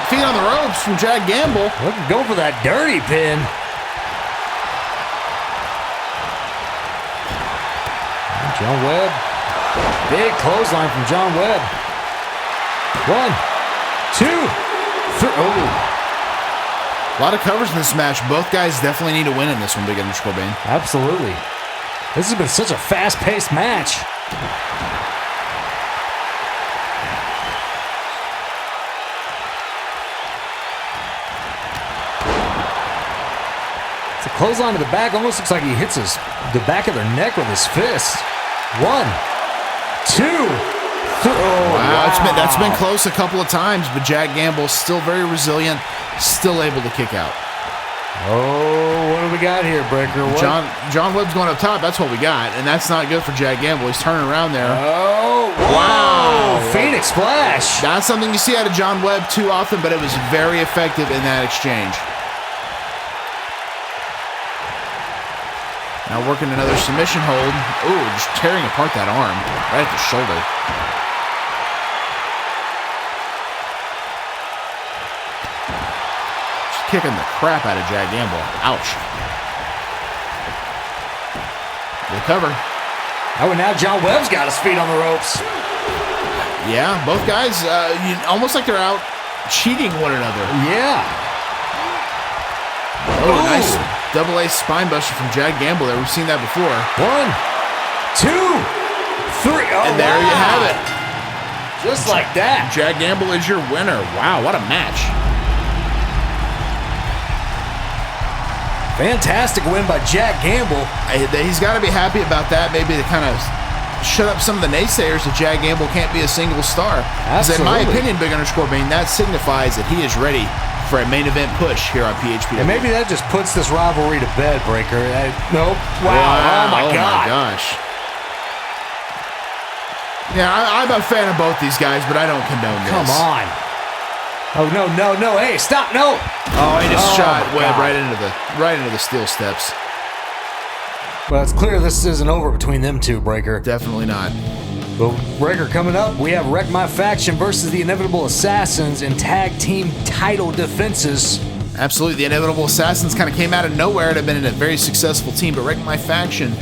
feet on the ropes from Jack Gamble. Go for that dirty pin. John Webb. Big clothesline from John Webb. 1, 2, 3. Oh. A lot of covers in this match. Both guys definitely need to win in this one, Big Underscore Bane. Absolutely. This has been such a fast-paced match. It's a clothesline to the back. Almost looks like he hits the back of their neck with his fist. 1, 2, 3. Oh, wow. That's been close a couple of times, but Jack Gamble's still very resilient, still able to kick out. Oh, what do we got here, Breaker? What? John Webb's going up top. That's what we got, and that's not good for Jack Gamble. He's turning around there. Oh, wow. Phoenix Splash. Not something you see out of John Webb too often, but it was very effective in that exchange. Now working another submission hold. Ooh, just tearing apart that arm right at the shoulder. Just kicking the crap out of Jack Gamble. Ouch. Good cover. Oh, and now John Webb's got his feet on the ropes. Yeah, both guys almost like they're out cheating one another. Yeah. Oh, nice double A spine buster from Jack Gamble there. We've seen that before. 1, 2, 3. Oh, and there you have it. Just like that. Jack Gamble is your winner. Wow, what a match. Fantastic win by Jack Gamble. He's got to be happy about that. Maybe to kind of shut up some of the naysayers that Jack Gamble can't be a single star. Because in my opinion, Big Underscore Bane, that signifies that he is ready for a main event push here on PHPW. And maybe that just puts this rivalry to bed, Breaker. Nope. Wow. Oh, my God. Oh, my gosh. Yeah, I'm a fan of both these guys, but I don't condone this. Come on. Oh, no, no, no. Hey, stop. No. Oh, he just shot Webb right into the steel steps. Well, it's clear this isn't over between them two, Breaker. Definitely not. But Breaker, coming up, we have Wreck My Faction versus the Inevitable Assassins in tag team title defenses. Absolutely. The Inevitable Assassins kind of came out of nowhere to have been in a very successful team, but Wreck My Faction,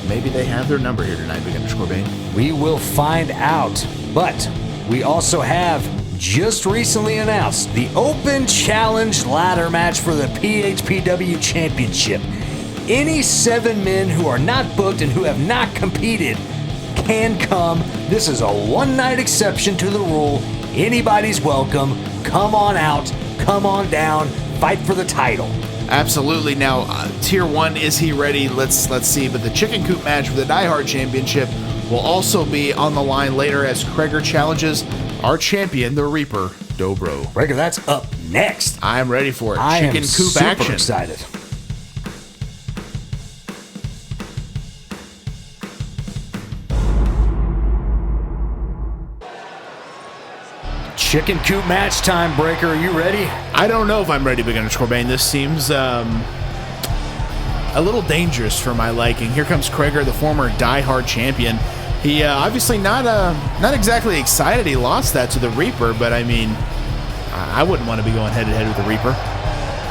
maybe they have their number here tonight, Big Underscore Bane. We will find out. But we also have just recently announced the Open Challenge ladder match for the PHPW Championship. Any 7 men who are not booked and who have not competed can come. This is a one-night exception to the rule. Anybody's welcome. Come on out. Come on down. Fight for the title. Absolutely. Now, Tier 1, is he ready? Let's see. But the Chicken Coop match for the Die Hard Championship will also be on the line later as Kreger challenges our champion, the Reaper Dobro. Breaker, that's up next. I'm ready for it. I Chicken am Coop super action. Excited. Chicken Coop match time, Breaker. Are you ready? I don't know if I'm ready, Big Underscore Bane. This seems a little dangerous for my liking. Here comes Kreger, the former Die Hard champion. He obviously not exactly excited he lost that to the Reaper, but I mean, I wouldn't want to be going head-to-head with the Reaper.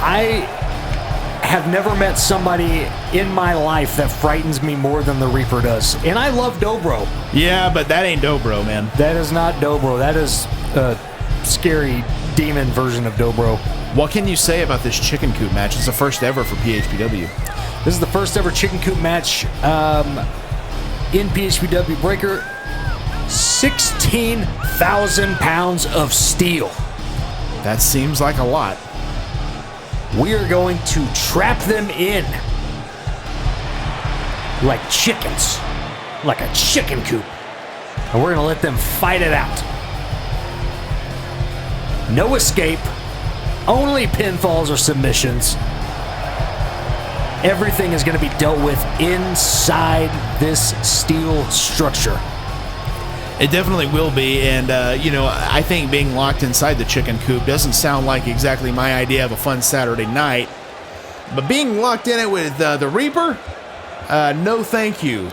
I have never met somebody in my life that frightens me more than the Reaper does. And I love Dobro. Yeah, but that ain't Dobro, man. That is not Dobro. That is a scary demon version of Dobro. What can you say about this Chicken Coop match? It's the first ever for PHPW. This is the first ever Chicken Coop match in PHPW. Breaker, 16,000 pounds of steel. That seems like a lot. We are going to trap them in like chickens, like a chicken coop. And we're going to let them fight it out. No escape, only pinfalls or submissions. Everything is going to be dealt with inside this steel structure. It definitely will be, and I think being locked inside the chicken coop doesn't sound like exactly my idea of a fun Saturday night. But being locked in it with the Reaper, no thank you.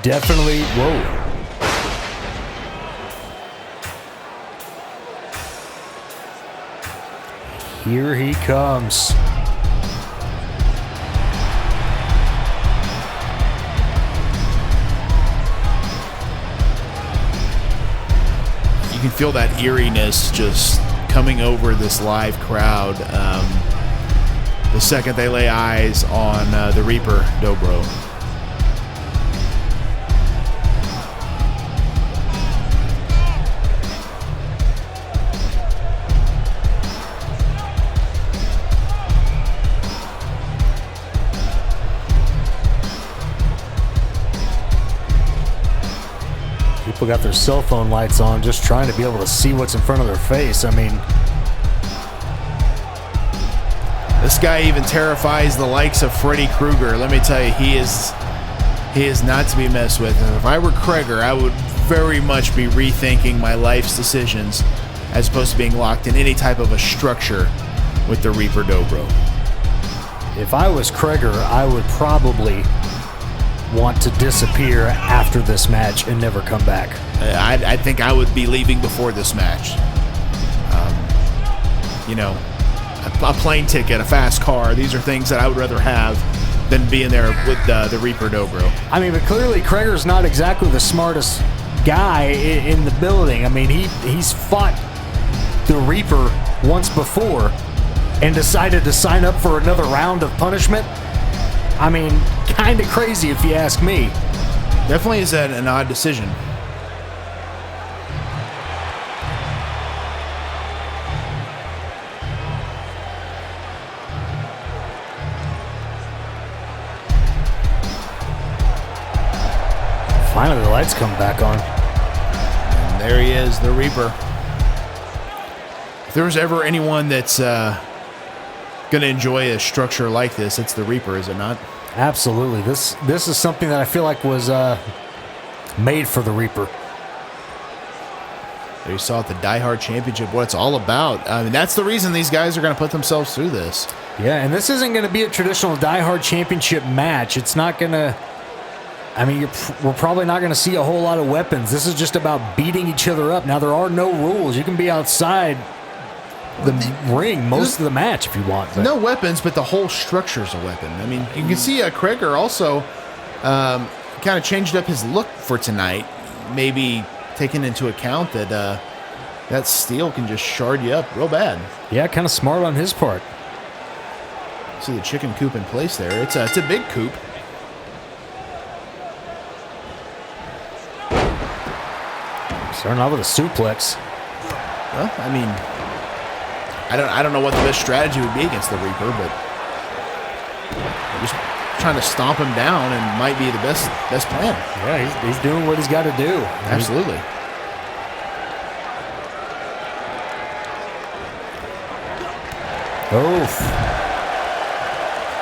Definitely, whoa. Here he comes. You can feel that eeriness just coming over this live crowd the second they lay eyes on the Reaper Dobro. People got their cell phone lights on just trying to be able to see what's in front of their face. I mean, this guy even terrifies the likes of Freddy Krueger. Let me tell you, he is not to be messed with. And if I were Kreger, I would very much be rethinking my life's decisions as opposed to being locked in any type of a structure with the Reaper Dobro. if I was Kreger, I would probably want to disappear after this match and never come back. I think I would be leaving before this match. You know, a plane ticket, a fast car, these are things that I would rather have than being there with the Reaper Dobro. I mean, but clearly Kreger's not exactly the smartest guy in the building. I mean, he's fought the Reaper once before and decided to sign up for another round of punishment. I mean, kind of crazy if you ask me. Definitely is an odd decision. Finally, the lights come back on. And there he is, the Reaper. If there was ever anyone that's going to enjoy a structure like this, it's the Reaper, is it not? Absolutely. This is something that I feel like was made for the Reaper. There you saw it, the Die Hard Championship, what it's all about. I mean, that's the reason these guys are going to put themselves through this. Yeah, and this isn't going to be a traditional Die Hard Championship match. It's not going to... I mean, we're probably not going to see a whole lot of weapons. This is just about beating each other up. Now, there are no rules. You can be outside the ring most of the match if you want. But. No weapons, but the whole structure's a weapon. I mean, you can see Kreger also kind of changed up his look for tonight, maybe taking into account that that steel can just shard you up real bad. Yeah, kind of smart on his part. See the chicken coop in place there. It's a big coop. Starting out with a suplex. Well, I mean, I don't know what the best strategy would be against the Reaper, but just trying to stomp him down and might be the best plan. Yeah, he's doing what he's got to do. Absolutely. Oof.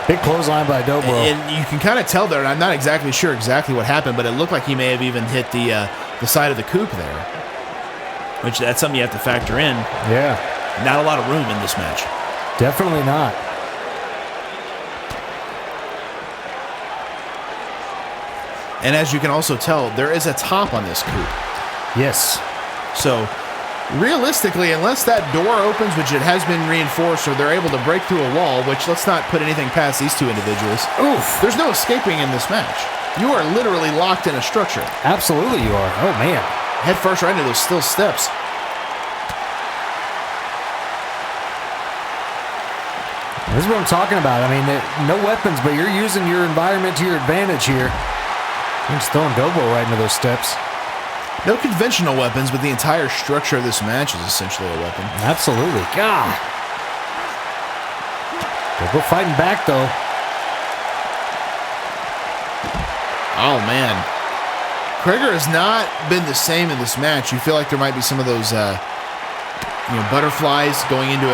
Big clothesline by Dobro. And you can kind of tell there, I'm not exactly sure exactly what happened, but it looked like he may have even hit the side of the coop there. Which, that's something you have to factor in. Yeah. Not a lot of room in this match. Definitely not. And as you can also tell, there is a top on this coop. Yes. So, realistically, unless that door opens, which it has been reinforced, or they're able to break through a wall, which let's not put anything past these two individuals. Oof. There's no escaping in this match. You are literally locked in a structure. Absolutely you are. Oh, man. Head first right into those steel steps. This is what I'm talking about. I mean, no weapons, but you're using your environment to your advantage here. You're just throwing Dobro right into those steps. No conventional weapons, but the entire structure of this match is essentially a weapon. Absolutely. God. Dobro fighting back, though. Oh, man. Kreger has not been the same in this match. You feel like there might be some of those butterflies going into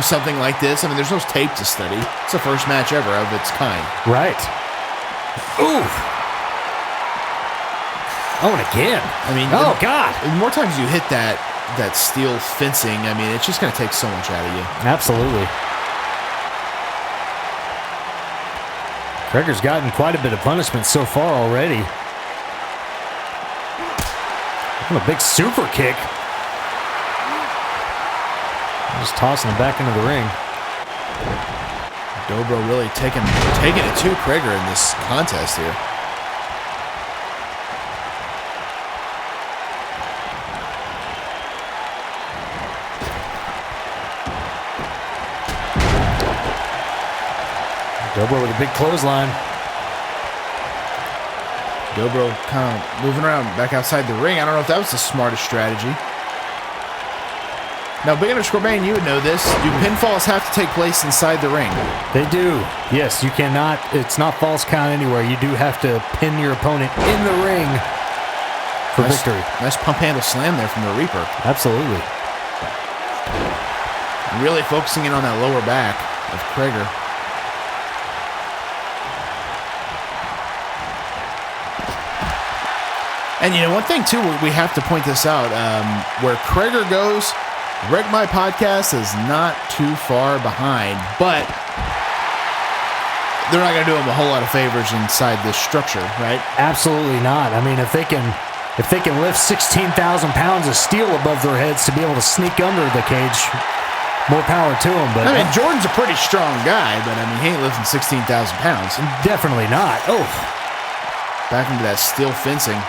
something like this. I mean, there's no tape to study. It's the first match ever of its kind. Right. Ooh. Oh, and again. I mean, oh, God. The more times you hit that steel fencing, I mean, it's just going to take so much out of you. Absolutely. Kreger's gotten quite a bit of punishment so far already. A big super kick. Just tossing him back into the ring. Dobro really taking it to Krager in this contest here. Dobro with a big clothesline. Dobro kind of moving around back outside the ring. I don't know if that was the smartest strategy. Now, Big Underscore Man, you would know this. Do pinfalls have to take place inside the ring? They do. Yes, you cannot. It's not false count anywhere. You do have to pin your opponent in the ring for victory. Nice pump handle slam there from the Reaper. Absolutely. Really focusing in on that lower back of Krager. And, you know, one thing, too, we have to point this out. Where Krager goes, Wreck My Podcast is not too far behind, but they're not going to do him a whole lot of favors inside this structure, right? Absolutely not. I mean, if they can lift 16,000 pounds of steel above their heads to be able to sneak under the cage, more power to them. But I mean, Jordan's a pretty strong guy, but I mean, he ain't lifting 16,000 pounds. Definitely not. Oh, back into that steel fencing.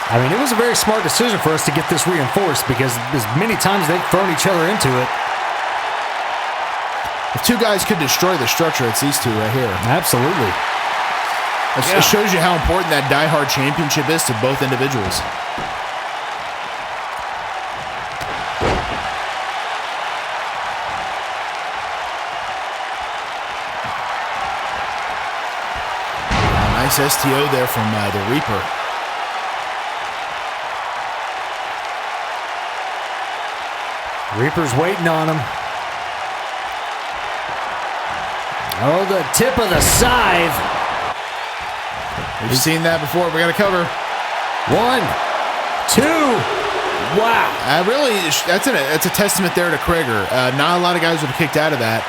I mean, it was a very smart decision for us to get this reinforced because as many times they've thrown each other into it. If two guys could destroy the structure, it's these two right here. Absolutely. It shows you how important that Die Hard Championship is to both individuals. Nice STO there from the Reaper. Reaper's waiting on him. Oh, the tip of the scythe. We've seen that before. We got to cover. 1, 2. Wow. That's a testament there to Krager. Not a lot of guys would have kicked out of that.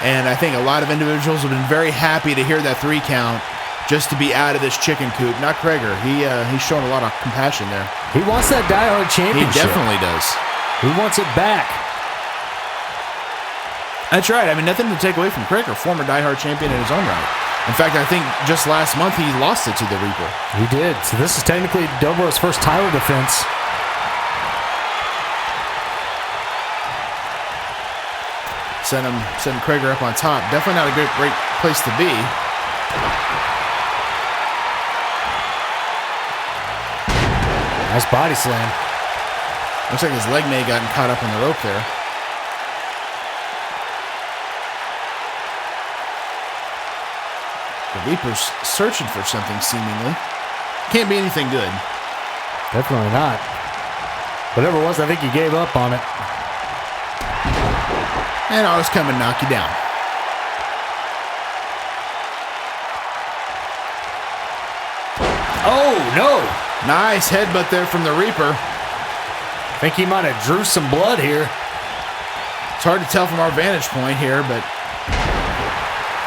And I think a lot of individuals have been very happy to hear that 3 count just to be out of this chicken coop. Not Krager. He's showing a lot of compassion there. He wants that Die Hard Championship. He definitely does. He wants it back. That's right. I mean, nothing to take away from Krager, former Die Hard champion in his own right. In fact, I think just last month he lost it to the Reaper. He did. So this is technically Dobro's first title defense. Setting Krager up on top. Definitely not a great place to be. Nice body slam. Looks like his leg may have gotten caught up in the rope there. The Reaper's searching for something, seemingly. Can't be anything good. Definitely not. Whatever it was, I think he gave up on it. And I was coming to knock you down. Oh, no. Nice headbutt there from the Reaper. I think he might have drew some blood here. It's hard to tell from our vantage point here, but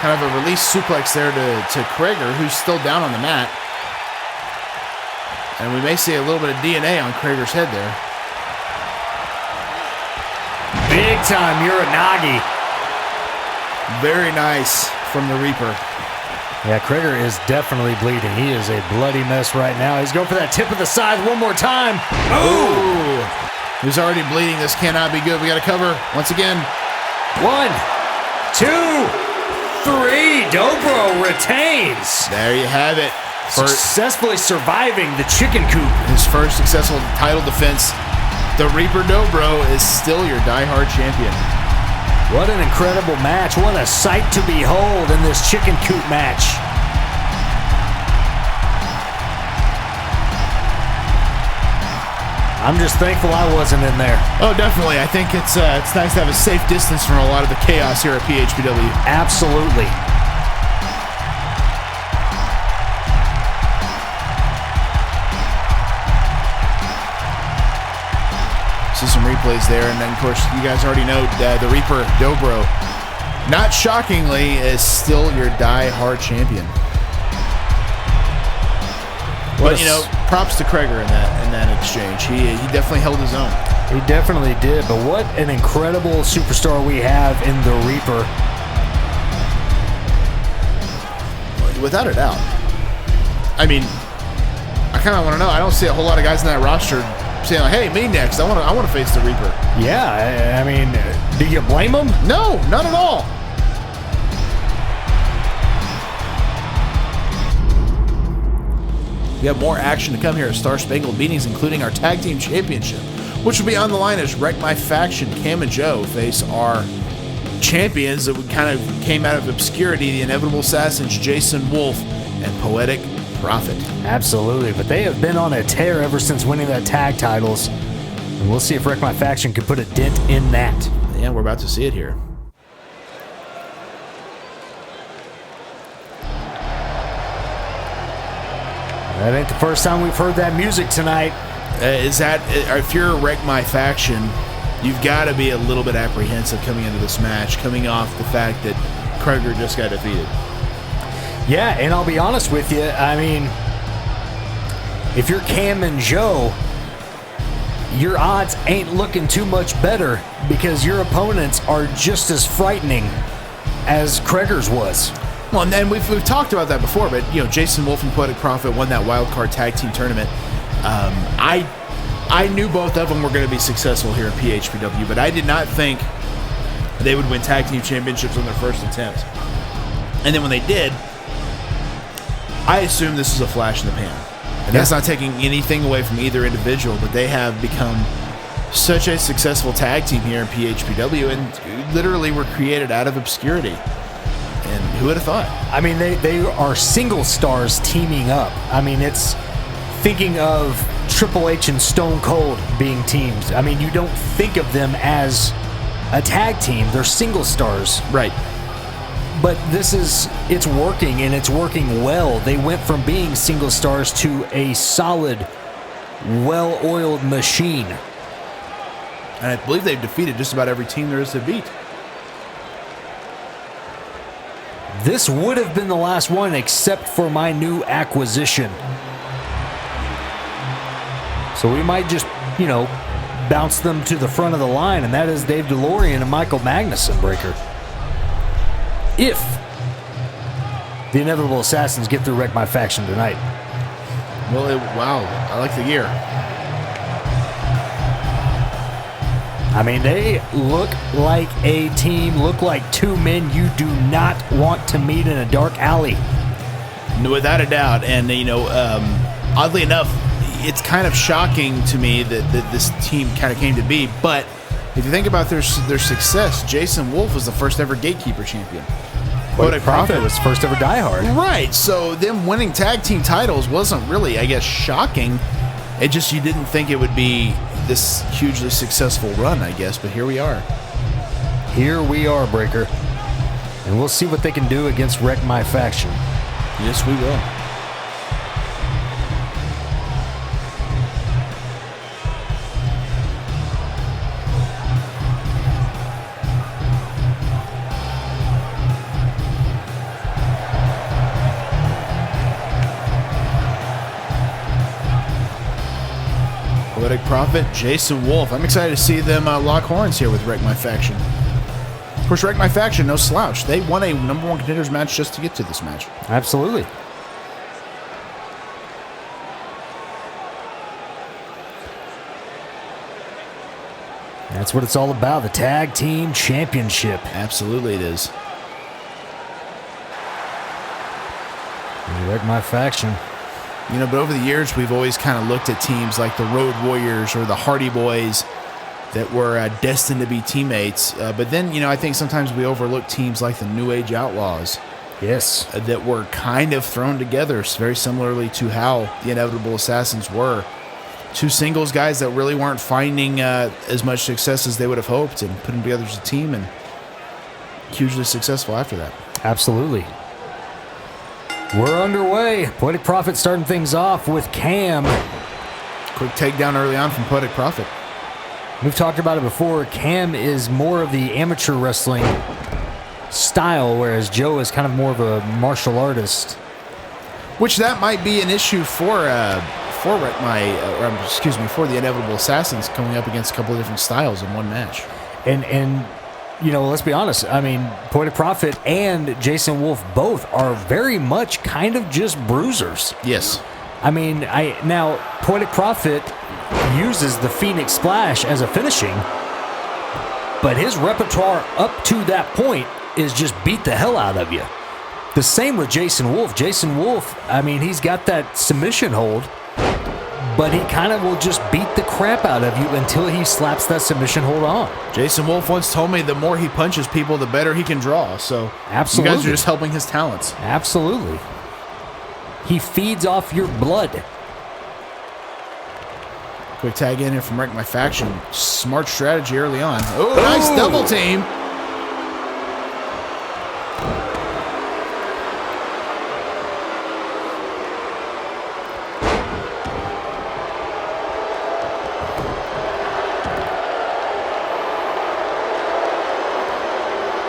kind of a release suplex there to Krager, who's still down on the mat. And we may see a little bit of DNA on Krager's head there. Big time Uranagi. Very nice from the Reaper. Yeah, Krager is definitely bleeding. He is a bloody mess right now. He's going for that tip of the scythe one more time. Oh! He's already bleeding. This cannot be good. We got to cover once again. 1, 2, 3. Dobro retains. There you have it. Successfully surviving the chicken coop. His first successful title defense. The Reaper Dobro is still your Die Hard champion. What an incredible match. What a sight to behold in this chicken coop match. I'm just thankful I wasn't in there. Oh, definitely. I think it's nice to have a safe distance from a lot of the chaos here at PHPW. Absolutely. See some replays there, and then of course you guys already know the Reaper Dobro, not shockingly, is still your Die Hard champion. But props to Kreger in that exchange. He definitely held his own. He definitely did. But what an incredible superstar we have in the Reaper. Without a doubt. I mean, I kind of want to know. I don't see a whole lot of guys in that roster saying, like, "Hey, me next. I want to face the Reaper." Yeah, I mean, do you blame him? No, not at all. We have more action to come here at Star Spangled Beatings, including our Tag Team Championship, which will be on the line as Wreck My Faction, Cam and Joe face our champions that kind of came out of obscurity, the Inevitable Assassins, Jason Wolf and Poetic Prophet. Absolutely, but they have been on a tear ever since winning that tag titles, and we'll see if Wreck My Faction can put a dent in that. Yeah, we're about to see it here. That ain't the first time we've heard that music tonight. If you're Wreck My Faction, you've got to be a little bit apprehensive coming into this match, coming off the fact that Kreger just got defeated. Yeah, and I'll be honest with you, I mean, if you're Cam and Joe, your odds ain't looking too much better because your opponents are just as frightening as Kreger's was. Well, and then we've talked about that before, but Jason Wolf and Poetic Prophet won that wild card tag team tournament. I knew both of them were going to be successful here at PHPW, but I did not think they would win tag team championships on their first attempt. And then when they did, I assumed this was a flash in the pan. And that's not taking anything away from either individual, but they have become such a successful tag team here in PHPW and literally were created out of obscurity. And who would have thought? I mean, they are single stars teaming up. I mean, it's thinking of Triple H and Stone Cold being teams. I mean, you don't think of them as a tag team. They're single stars. Right. But it's working, and it's working well. They went from being single stars to a solid, well-oiled machine. And I believe they've defeated just about every team there is to beat. This would have been the last one except for my new acquisition. So we might just, bounce them to the front of the line, and that is Dave DeLorean and Michael Magnuson, Breaker. If the Inevitable Assassins get through Wreck My Faction tonight. Well, wow, I like the gear. I mean, they look like a team, look like two men you do not want to meet in a dark alley. Without a doubt. And, oddly enough, it's kind of shocking to me that this team kind of came to be. But if you think about their success, Jason Wolf was the first ever Gatekeeper champion. Poetic Prophet was first ever Die Hard. Right. So them winning tag team titles wasn't really, I guess, shocking. It just, you didn't think it would be this hugely successful run, I guess, but here we are. Here we are, Breaker. And we'll see what they can do against Wreck My Faction. Yes, we will. Poetic Prophet, Jason Wolf. I'm excited to see them lock horns here with Wreck My Faction. Of course, Wreck My Faction, no slouch. They won a number one contenders match just to get to this match. Absolutely. That's what it's all about, the Tag Team Championship. Absolutely it is. Wreck My Faction. But over the years, we've always kind of looked at teams like the Road Warriors or the Hardy Boys that were destined to be teammates. But then, I think sometimes we overlook teams like the New Age Outlaws. Yes. That were kind of thrown together very similarly to how the Inevitable Assassins were. Two singles guys that really weren't finding as much success as they would have hoped, and putting together as a team, and hugely successful after that. Absolutely. We're underway. Poetic Prophet starting things off with Cam. Quick takedown early on from Poetic Prophet. We've talked about it before. Cam is more of the amateur wrestling style, whereas Joe is kind of more of a martial artist. Which that might be an issue for the Inevitable Assassins coming up against a couple of different styles in one match. And let's be honest. I mean, Poetic Prophet and Jason Wolf both are very much kind of just bruisers. Yes. I mean, now Poetic Prophet uses the Phoenix Splash as a finishing, but his repertoire up to that point is just beat the hell out of you. The same with Jason Wolf. Jason Wolf, I mean, he's got that submission hold, but he kind of will just beat the crap out of you until he slaps that submission hold on. Jason Wolf once told me the more he punches people, the better he can draw. So absolutely, you guys are just helping his talents. Absolutely. He feeds off your blood. Quick tag in here from Wreck My Faction. Smart strategy early on. Oh, nice double team.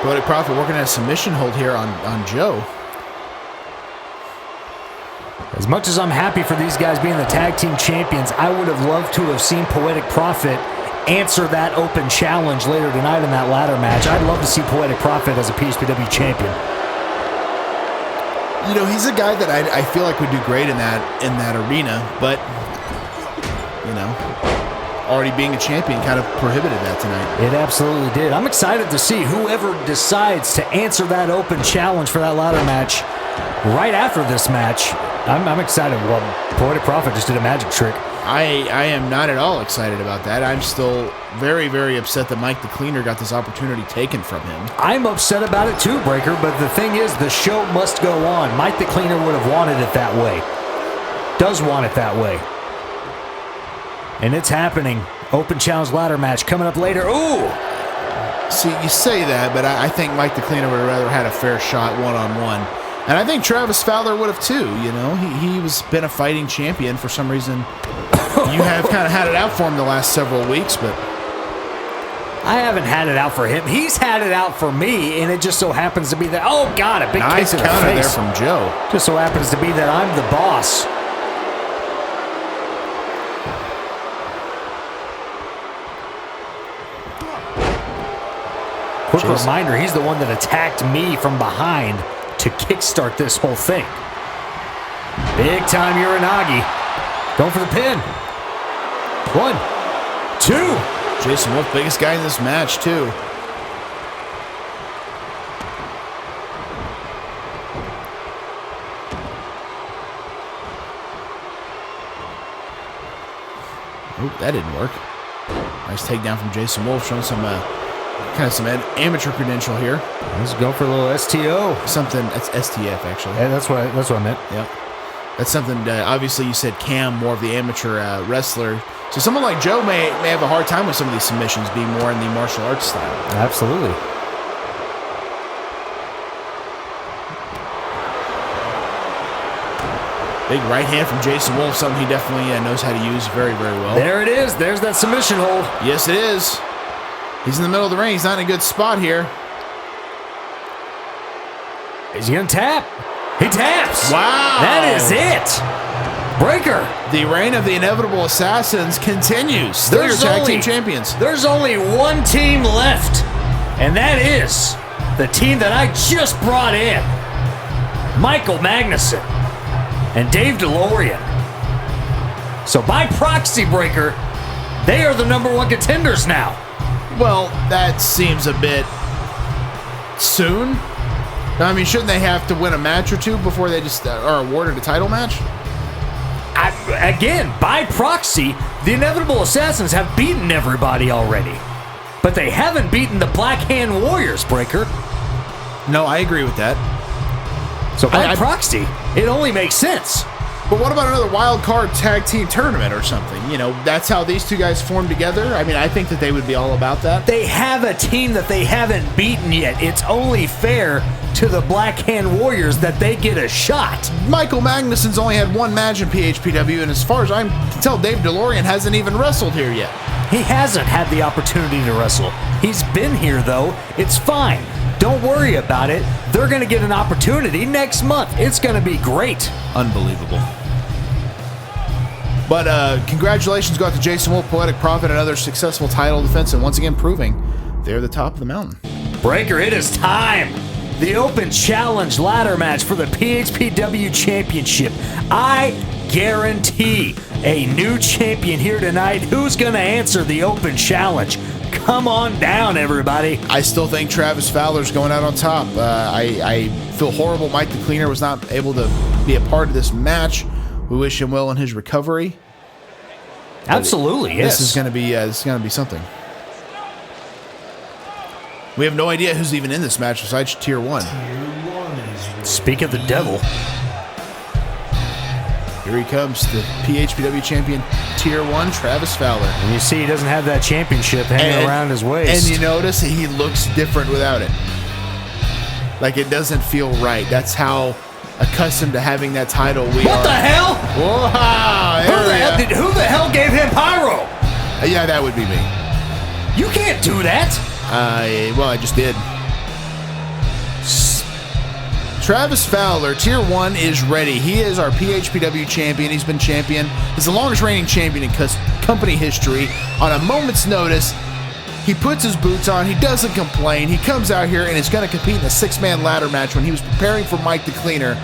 Poetic Prophet working at a submission hold here on Joe. As much as I'm happy for these guys being the tag team champions, I would have loved to have seen Poetic Prophet answer that open challenge later tonight in that ladder match. I'd love to see Poetic Prophet as a PHPW champion. You know, he's a guy that I feel like would do great in that arena, but already being a champion kind of prohibited that tonight. It absolutely did. I'm excited to see whoever decides to answer that open challenge for that ladder match right after this match. I'm excited. Well, Poetic Prophet just did a magic trick. I am not at all excited about that. I'm still very, very upset that Mike the Cleaner got this opportunity taken from him. I'm upset about it too, Breaker, but the thing is, the show must go on. Mike the Cleaner would have wanted it that way. Does want it that way. And it's happening. Open challenge ladder match coming up later. Ooh! See, you say that, but I think Mike the Cleaner would have rather had a fair shot one-on-one. And I think Travis Fowler would have too, He was been a fighting champion for some reason. You have kind of had it out for him the last several weeks, but I haven't had it out for him. He's had it out for me, and it just so happens to be that, oh, God, a big nice kick to the counter face. there from Joe. Just so happens to be that I'm the boss. Quick reminder, he's the one that attacked me from behind to kickstart this whole thing. Big time Uranagi. Going for the pin. 1, 2. Jason Wolf, biggest guy in this match, too. Oh, that didn't work. Nice takedown from Jason Wolf, showing some some amateur credential here. Let's go for a little STO. Something that's STF actually. Yeah, that's what I meant. Yep. That's something. Obviously, you said Cam, more of the amateur wrestler. So someone like Joe may have a hard time with some of these submissions, being more in the martial arts style. Absolutely. Big right hand from Jason Wolf, something he definitely knows how to use very, very well. There it is. There's that submission hold. Yes, it is. He's in the middle of the ring. He's not in a good spot here. Is he going to tap? He taps. Wow. That is it. Breaker. The reign of the Inevitable Assassins continues. Still your tag team champions. There's only one team left, and that is the team that I just brought in. Michael Magnuson and Dave DeLorean. So by proxy, Breaker, they are the #1 contenders now. Well, that seems a bit soon. I mean, shouldn't they have to win a match or two before they just are awarded a title match? Again, by proxy, the Inevitable Assassins have beaten everybody already. But they haven't beaten the Black Hand Warriors, Breaker. No, I agree with that. So by proxy, it only makes sense. But what about another wild card tag team tournament or something? That's how these two guys form together. I mean, I think that they would be all about that. They have a team that they haven't beaten yet. It's only fair to the Black Hand Warriors that they get a shot. Michael Magnuson's only had one match in PHPW, and as far as I can tell, Dave DeLorean hasn't even wrestled here yet. He hasn't had the opportunity to wrestle. He's been here, though. It's fine. Don't worry about it. They're going to get an opportunity next month. It's going to be great. Unbelievable. But congratulations go out to Jason Wolf, Poetic Prophet, another successful title defense, and once again proving they're the top of the mountain. Breaker, it is time. The Open Challenge ladder match for the PHPW Championship. I guarantee a new champion here tonight. Who's going to answer the Open Challenge? Come on down, everybody. I still think Travis Fowler's going out on top. I feel horrible Mike the Cleaner was not able to be a part of this match. We wish him well in his recovery. Absolutely, yes. This is going to be something. We have no idea who's even in this match besides Tier 1. Speak of the devil. Here he comes, the PHPW champion, Tier 1, Travis Fowler. And you see he doesn't have that championship hanging around his waist. And you notice he looks different without it. Like it doesn't feel right. That's how accustomed to having that title we are. What the hell? Wow! Who the hell gave him pyro? Yeah, that would be me. You can't do that. Well, I just did. Travis Fowler, Tier 1, is ready. He is our PHPW champion. He's been champion. He's the longest reigning champion in company history. On a moment's notice, he puts his boots on. He doesn't complain. He comes out here and is going to compete in a 6-man ladder match when he was preparing for Mike the Cleaner.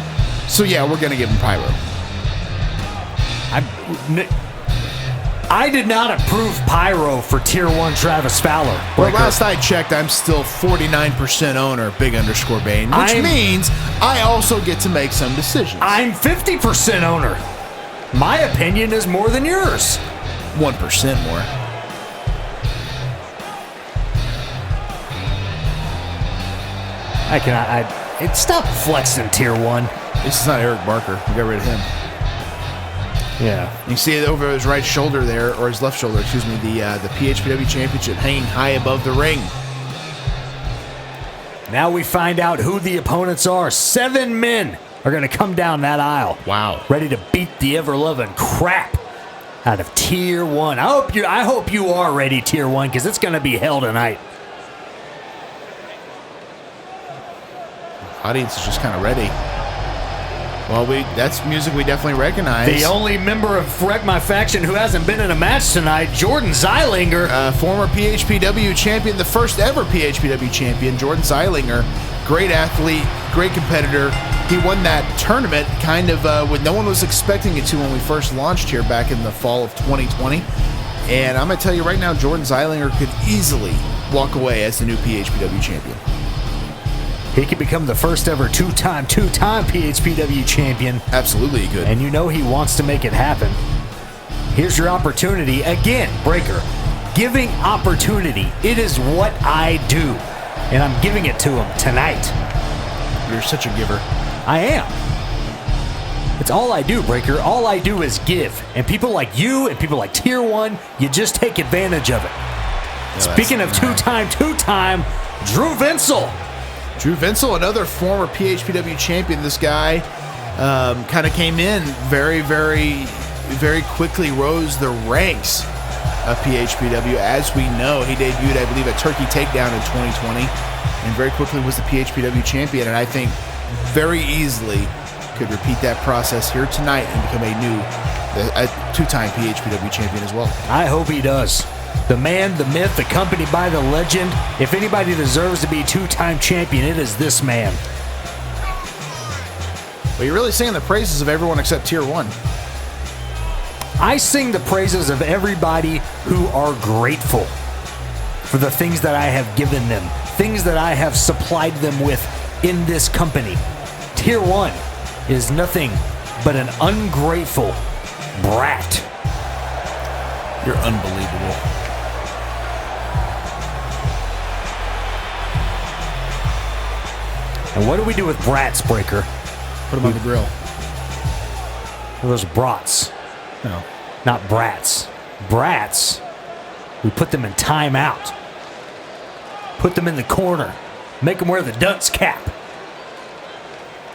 So, yeah, we're going to give him pyro. I did not approve pyro for Tier 1 Travis Fowler. Well, last I checked, I'm still 49% owner, Big_Bane, which means I also get to make some decisions. I'm 50% owner. My opinion is more than yours. 1% more. Stop flexing Tier 1. This is not Eric Barker. We got rid of him. Yeah. You see it over his right shoulder there, or his left shoulder, excuse me, the PHPW Championship hanging high above the ring. Now we find out who the opponents are. 7 men are going to come down that aisle. Wow. Ready to beat the ever-loving crap out of Tier 1. I hope you are ready, Tier 1, because it's going to be hell tonight. Audience is just kind of ready. Well, that's music we definitely recognize. The only member of Wreck My Faction who hasn't been in a match tonight, Jordan Zeilinger. Former PHPW champion, the first ever PHPW champion, Jordan Zeilinger. Great athlete, great competitor. He won that tournament kind of when no one was expecting it to when we first launched here back in the fall of 2020. And I'm going to tell you right now, Jordan Zeilinger could easily walk away as the new PHPW champion. He could become the first ever two-time PHPW champion. Absolutely he could. And you know he wants to make it happen. Here's your opportunity. Again, Breaker, giving opportunity. It is what I do. And I'm giving it to him tonight. You're such a giver. I am. It's all I do, Breaker. All I do is give. And people like you and people like Tier 1, you just take advantage of it. No, Speaking of two-time, Drew Vinsel. Drew Vinsel, another former PHPW champion. This guy kind of came in very, very, very quickly, rose the ranks of PHPW. As we know, he debuted, I believe, at Turkey Takedown in 2020, and very quickly was the PHPW champion. And I think very easily could repeat that process here tonight and become a two-time PHPW champion as well. I hope he does. The man, the myth, accompanied by the legend. If anybody deserves to be two-time champion, it is this man. Well, you're really singing the praises of everyone except Tier 1. I sing the praises of everybody who are grateful for the things that I have given them, things that I have supplied them with in this company. Tier 1 is nothing but an ungrateful brat. You're unbelievable. And what do we do with brats, Breaker? Put them on the grill. Those brats. No. Not brats. Brats, we put them in timeout. Put them in the corner. Make them wear the dunce cap.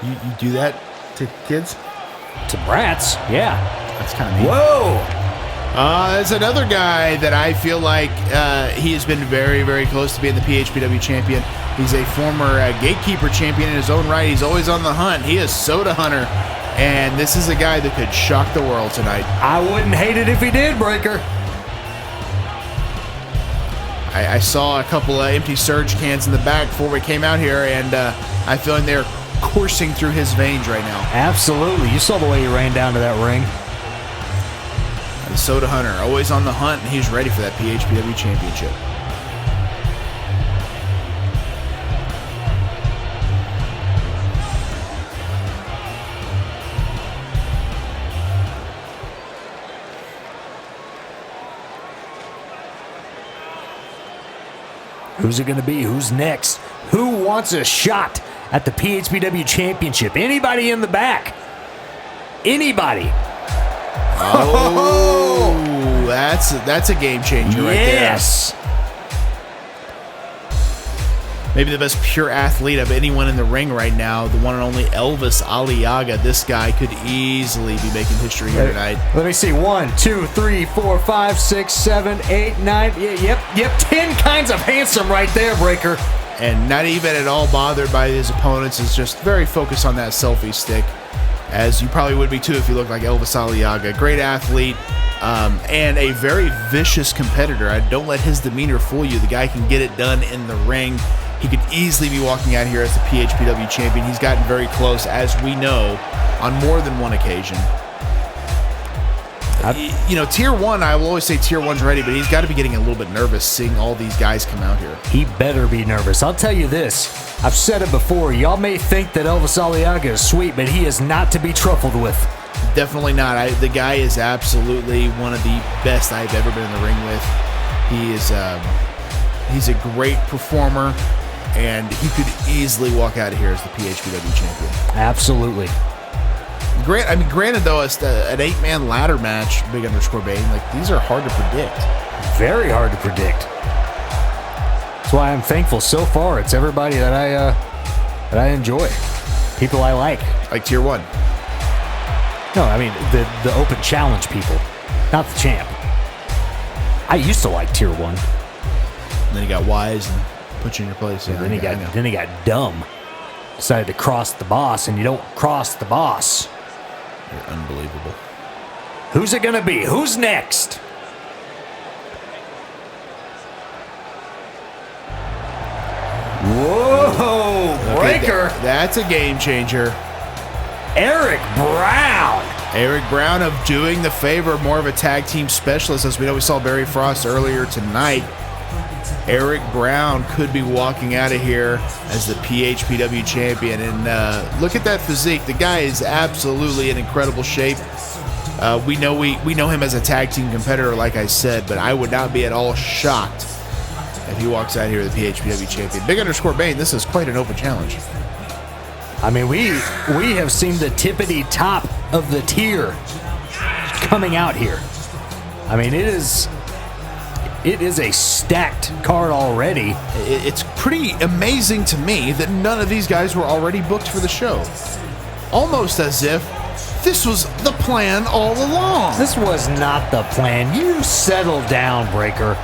You do that to kids? To brats, yeah. That's kind of neat. Whoa! There's another guy that I feel like he has been very, very close to being the PHPW champion. He's a former gatekeeper champion in his own right. He's always on the hunt. He is Soda Hunter, and this is a guy that could shock the world tonight. I wouldn't hate it if he did, Breaker. I saw a couple of empty surge cans in the back before we came out here, and I feel like they're coursing through his veins right now. Absolutely. You saw the way he ran down to that ring. The Soda Hunter, always on the hunt, and he's ready for that PHPW Championship. Who's it going to be? Who's next? Who wants a shot at the PHPW Championship? Anybody in the back? Anybody? Oh, that's a game changer right there. Yes. Maybe the best pure athlete of anyone in the ring right now, the one and only Elvis Aliaga. This guy could easily be making history here tonight. Let me see. 1, 2, 3, 4, 5, 6, 7, 8, 9. Yep. 10 kinds of handsome right there, Breaker. And not even at all bothered by his opponents. Is just very focused on that selfie stick, as you probably would be too if you look like Elvis Aliaga. Great athlete and a very vicious competitor. Don't let his demeanor fool you. The guy can get it done in the ring. He could easily be walking out here as the PHPW champion. He's gotten very close, as we know, on more than one occasion. Tier 1, I will always say Tier 1's ready, but he's got to be getting a little bit nervous seeing all these guys come out here. He better be nervous. I'll tell you this. I've said it before. Y'all may think that Elvis Aliaga is sweet, but he is not to be truffled with. Definitely not. The guy is absolutely one of the best I've ever been in the ring with. He's a great performer, and he could easily walk out of here as the PHPW champion. Absolutely. Granted though, it's an 8-man ladder match, big underscore Bane. Like, these are hard to predict. Very hard to predict. That's why I'm thankful so far. It's everybody that I enjoy, people I like. Like Tier 1. No, I mean the open challenge people, not the champ. I used to like Tier 1. And then he got wise and put you in your place. Yeah, then he got dumb. Decided to cross the boss, and you don't cross the boss. You're unbelievable. Who's it gonna be? Who's next? Whoa, Breaker. That's a game changer. Eric Brown. Eric Brown of Doing the Favor, more of a tag team specialist. As we know, we saw Barry Frost earlier tonight. Eric Brown could be walking out of here as the PHPW champion. And look at that physique. The guy is absolutely in incredible shape. We know him as a tag team competitor, like I said, but I would not be at all shocked if he walks out here as the PHPW champion. Big underscore Bane, this is quite an open challenge. I mean, we have seen the tippity top of the tier coming out here. I mean, it is a stacked card already. It's pretty amazing to me that none of these guys were already booked for the show. Almost as if this was the plan all along. This was not the plan. You settle down, Breaker.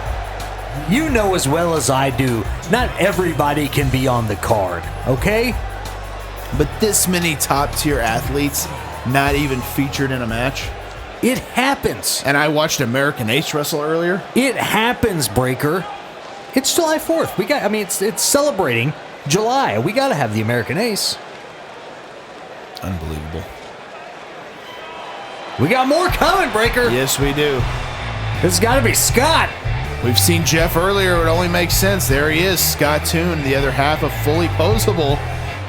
You know as well as I do, not everybody can be on the card, okay? But this many top-tier athletes not even featured in a match? It happens. And I watched American Ace wrestle earlier. It happens, Breaker. It's July 4th. It's celebrating July. We got to have the American Ace. Unbelievable. We got more coming, Breaker. Yes, we do. This has got to be Scott. We've seen Jeff earlier. It only makes sense. There he is, Scott Toon, the other half of Fully Posable.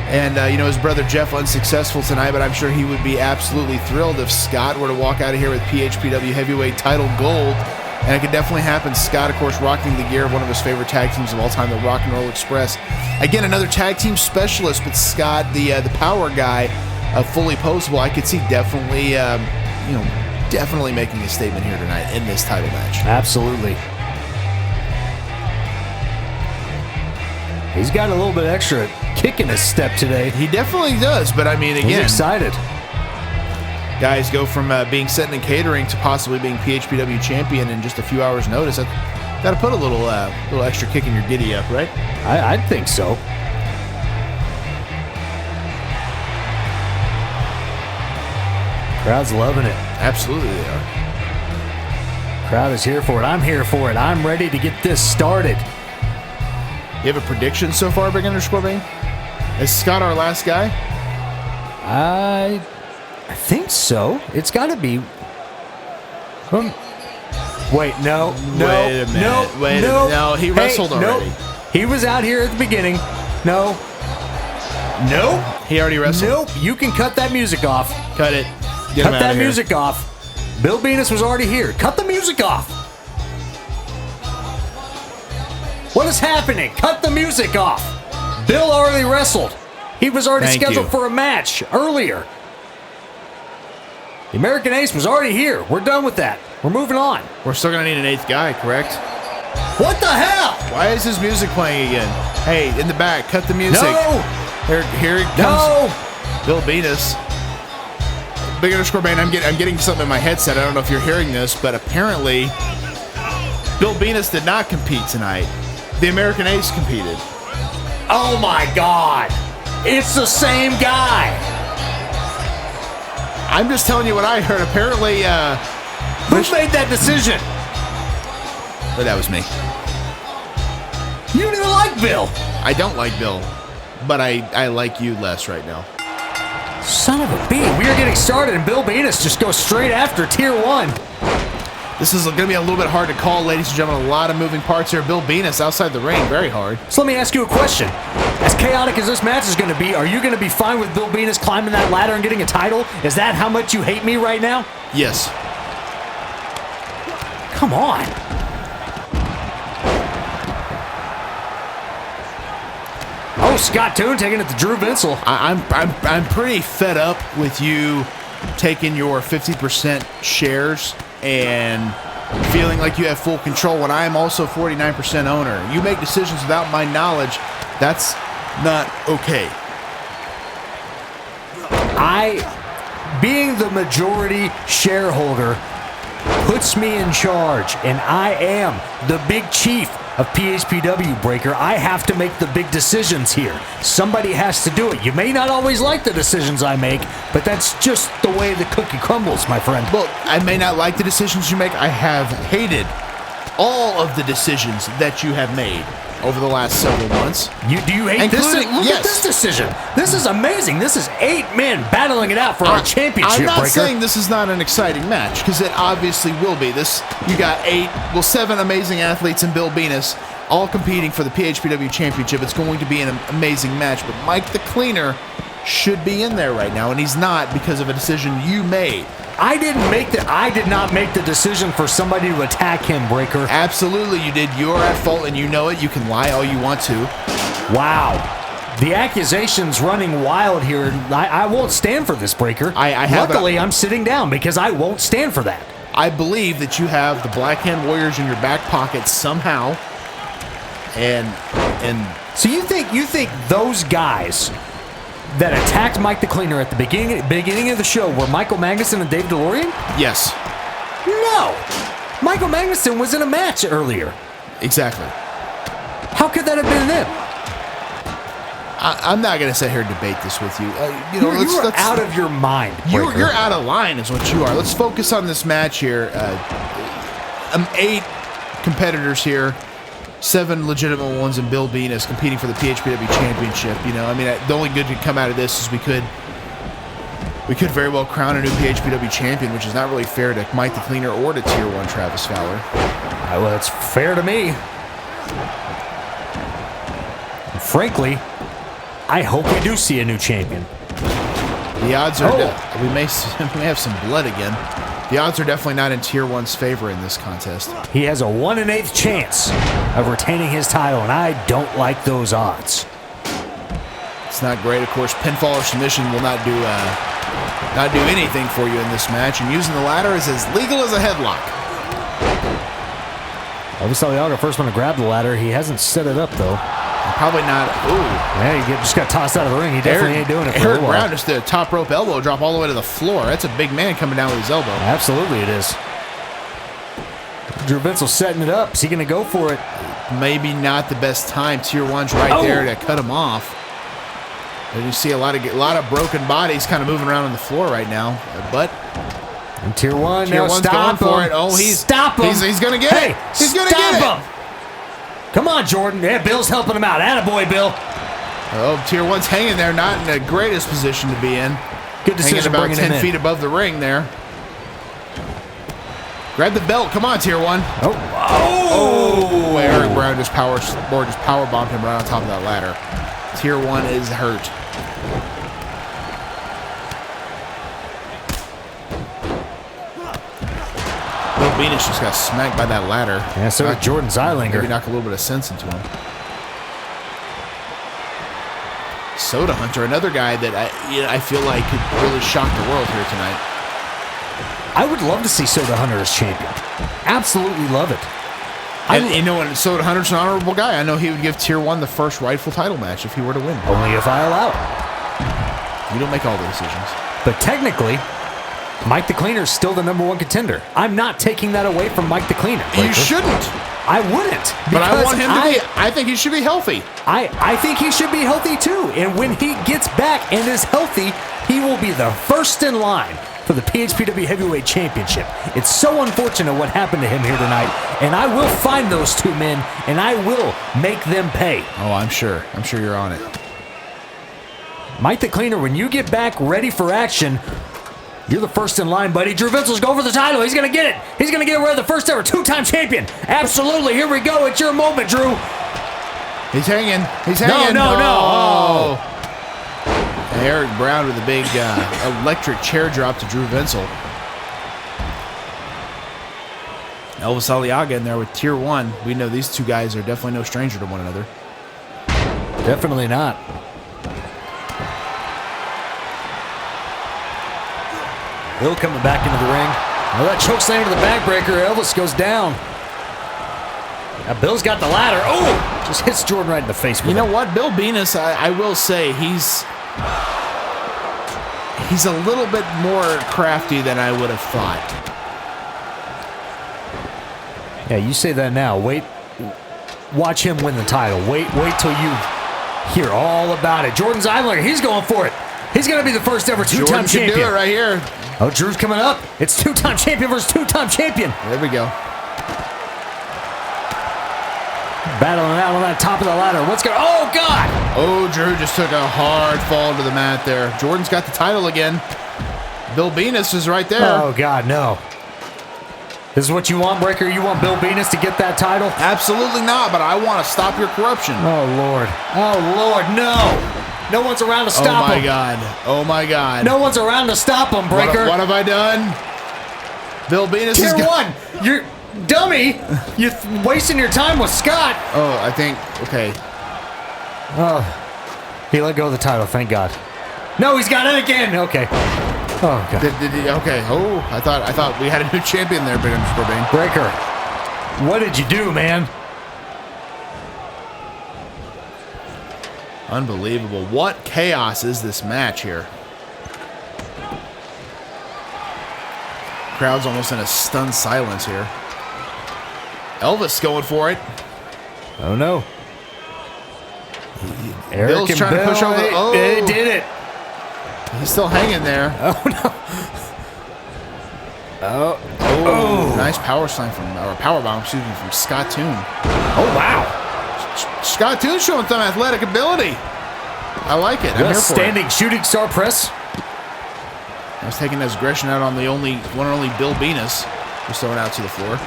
And, his brother Jeff unsuccessful tonight, but I'm sure he would be absolutely thrilled if Scott were to walk out of here with PHPW Heavyweight title gold. And it could definitely happen. Scott, of course, rocking the gear of one of his favorite tag teams of all time, the Rock and Roll Express. Again, another tag team specialist, but Scott, the power guy of Fully Posable, I could see definitely, definitely making a statement here tonight in this title match. Absolutely. He's got a little bit extra kick in his step today. He definitely does, but I mean, again, he's excited. guys go from being sent in catering to possibly being PHPW champion in just a few hours' notice. Got to put a little extra kick in your giddy up, right? I'd think so. Crowd's loving it. Absolutely they are. Crowd is here for it. I'm here for it. I'm ready to get this started. You have a prediction so far, Big Underscore Bane? Is Scott our last guy? I think so. It's got to be. Wait, no. Wait a minute. No, he wrestled already. Nope. He was out here at the beginning. No. Nope. He already wrestled? Nope. You can cut that music off. Cut it. Get Cut him that outta here. music off. Bill Venus was already here. Cut the music off. What is happening? Cut the music off. Bill already wrestled. He was already Thank scheduled you. for a match earlier. The American Ace was already here. We're done with that. We're moving on. We're still going to need an 8th guy, correct? What the hell? Why is his music playing again? Hey, in the back, cut the music. No. Here it comes. No. Bill Venus. Big Underscore Bane, I'm getting something in my headset. I don't know if you're hearing this, but apparently Bill Venus did not compete tonight. The American Ace competed. Oh my God. It's the same guy. I'm just telling you what I heard. Apparently, Who made that decision? but that was me. You don't even like Bill. I don't like Bill, but I like you less right now. Son of a bee. We are getting started, and Bill Venus just goes straight after Tier 1. This is going to be a little bit hard to call, ladies and gentlemen. A lot of moving parts here. Bill Venus outside the ring, very hard. So let me ask you a question. As chaotic as this match is going to be, are you going to be fine with Bill Venus climbing that ladder and getting a title? Is that how much you hate me right now? Yes. Come on. Oh, Scott Toon taking it to Drew Vinsel. I'm pretty fed up with you taking your 50% shares and feeling like you have full control when I am also 49% owner. You make decisions without my knowledge. That's not okay. Being the majority shareholder puts me in charge, and I am the big chief of PHPW, Breaker. I have to make the big decisions here. Somebody has to do it. You may not always like the decisions I make, but that's just the way the cookie crumbles, my friend. Look, I may not like the decisions you make. I have hated all of the decisions that you have made over the last several months. Do you hate this? Including- Look yes. at this decision. This is amazing. This is 8 men battling it out for our championship, I'm not Breaker. saying this is not an exciting match, because it obviously will be. You got 7 amazing athletes in Bill Venus, all competing for the PHPW Championship. It's going to be an amazing match, but Mike the Cleaner should be in there right now, and he's not because of a decision you made. I did not make the decision for somebody to attack him, Breaker. Absolutely, you did. You're at fault, and you know it. You can lie all you want to. Wow. The accusation's running wild here. I won't stand for this, Breaker. Luckily, I'm sitting down because I won't stand for that. I believe that you have the Black Hand Warriors in your back pocket somehow, and So you think those guys that attacked Mike the Cleaner at the beginning of the show were Michael Magnuson and Dave DeLorean? yes, No! Michael Magnuson was in a match earlier. exactly. How could that have been them? I'm not going to sit here and debate this with you. You're out of your mind, Breaker. You're out of line, is what you are. Let's focus on this match here. 8 competitors here, 7 legitimate ones, and Bill Venus competing for the PHPW Championship. The only good to come out of this is we could very well crown a new PHPW champion, which is not really fair to Mike the Cleaner or to Tier 1 Travis Fowler. Well, it's fair to me. Frankly, I hope we do see a new champion. The odds are we may have some blood again. The odds are definitely not in Tier 1's favor in this contest. He has a 1 in 8 chance of retaining his title, and I don't like those odds. It's not great. Of course, pinfall or submission will not do anything for you in this match, and using the ladder is as legal as a headlock. Elvis Aliaga, first one to grab the ladder. He hasn't set it up, though. Probably not. Ooh. Yeah, he just got tossed out of the ring. He definitely ain't doing it for a Eric little while. Brown just did a top rope elbow drop all the way to the floor. That's a big man coming down with his elbow. Absolutely it is. Drew Vinsel setting it up. Is he going to go for it? Maybe not the best time. Tier 1's right there to cut him off. And you see a lot of broken bodies kind of moving around on the floor right now. But And Tier 1 Tier now 1's stop going him. for it. Oh, stop him. He's going to get it. He's going to get it. Stop him. Come on, Jordan. Yeah, Bill's helping him out. Attaboy, Bill. Oh, Tier 1's hanging there, not in the greatest position to be in. Good decision Hanging about bringing him 10 in. feet above the ring there. Grab the belt. Come on, Tier 1. Oh, Eric Brown just power bombed him right on top of that ladder. Tier 1 is hurt. Bill Venus just got smacked by that ladder. Yeah, so did Jordan Zeilinger. Maybe knock a little bit of sense into him. Soda Hunter, another guy that I feel like could really shock the world here tonight. I would love to see Soda Hunter as champion. Absolutely love it. And you know, when Soda Hunter's an honorable guy, I know he would give Tier 1 the first rightful title match if he were to win. Only if I allow it. You don't make all the decisions. But technically, Mike the Cleaner is still the #1 contender. I'm not taking that away from Mike the Cleaner. You Breaker. shouldn't. I wouldn't. But I want him to be. I think he should be healthy. I think he should be healthy too. And when he gets back and is healthy, he will be the first in line for the PHPW Heavyweight Championship. It's so unfortunate what happened to him here tonight. And I will find those two men and I will make them pay. Oh, I'm sure. I'm sure you're on it. Mike the Cleaner, when you get back ready for action, you're the first in line, buddy. Drew Vinsel's going for the title. He's going to get it. He's going to get it. We're the first ever two-time champion. Absolutely. Here we go. It's your moment, Drew. He's hanging. He's hanging. No. Oh. Eric Brown with a big electric chair drop to Drew Vinsel. Elvis Aliaga in there with Tier 1. We know these two guys are definitely no stranger to one another. Definitely not. Bill coming back into the ring. Well, that chokeslam to the backbreaker. Elvis goes down. Now Bill's got the ladder. Oh! Just hits Jordan right in the face with You know it. what? Bill Venus, I will say, he's a little bit more crafty than I would have thought. Yeah, you say that now. Wait. Watch him win the title. Wait till you hear all about it. Jordan Zeilinger, he's going for it. He's going to be the first ever two-time Jordan can champion. do it right here. Oh, Drew's coming up. It's two-time champion versus two-time champion. There we go. Battling out on that top of the ladder. What's going on? Oh, God! Oh, Drew just took a hard fall to the mat there. Jordan's got the title again. Bill Venus is right there. Oh, God, no. This is what you want, Breaker? You want Bill Venus to get that title? Absolutely not, but I want to stop your corruption. Oh, Lord. Oh, Lord, no. No one's around to stop him. Oh, my God. Oh, my God. No one's around to stop him, Breaker. What have I done? Bill Venus Tier is... 1. You're... Dummy. You're wasting your time with Scott. Oh, I think... Okay. Oh. He let go of the title, thank God. No, he's got it again. Okay. Oh, God. Okay. Oh, I thought we had a new champion there, Big Underscore Bane. Breaker, what did you do, man? Unbelievable. What chaos is this match here? Crowd's almost in a stunned silence here. Elvis going for it. Oh, no. Eric Bill's and trying to push Bill, over. Oh, they did it. He's still hanging there. Oh, no. Oh, nice power slam or power bomb, excuse me, from Scott Toon. Oh, wow. Scott Toon showing some athletic ability. I like it. I'm here for Standing shooting star press. I was taking his aggression out on the one and only Bill Venus. Just throwing out to the floor.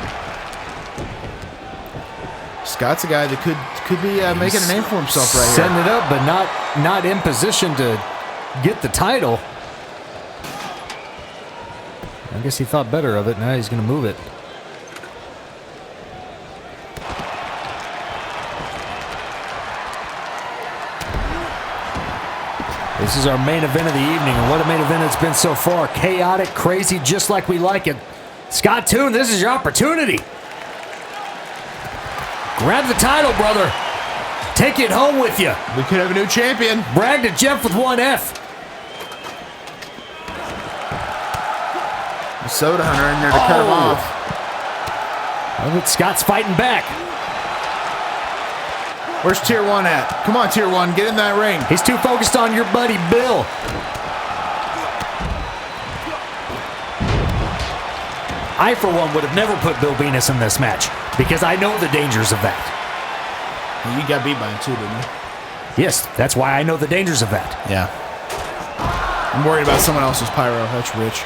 Scott's a guy that could be making a name for himself right here. Setting it up, but not in position to get the title. I guess he thought better of it. Now he's going to move it. This is our main event of the evening, and what a main event it's been so far. Chaotic, crazy, just like we like it. Scott Toon, this is your opportunity. Grab the title, brother. Take it home with you. We could have a new champion. Brag to Jeff with one F. The Soda Hunter in there to cut him off. Well, Scott's fighting back. Where's Tier 1 at? Come on, Tier 1, get in that ring. He's too focused on your buddy Bill. I, for one, would have never put Bill Venus in this match because I know the dangers of that. You got beat by him too, didn't you? Yes, that's why I know the dangers of that. Yeah. I'm worried about someone else's pyro. That's rich.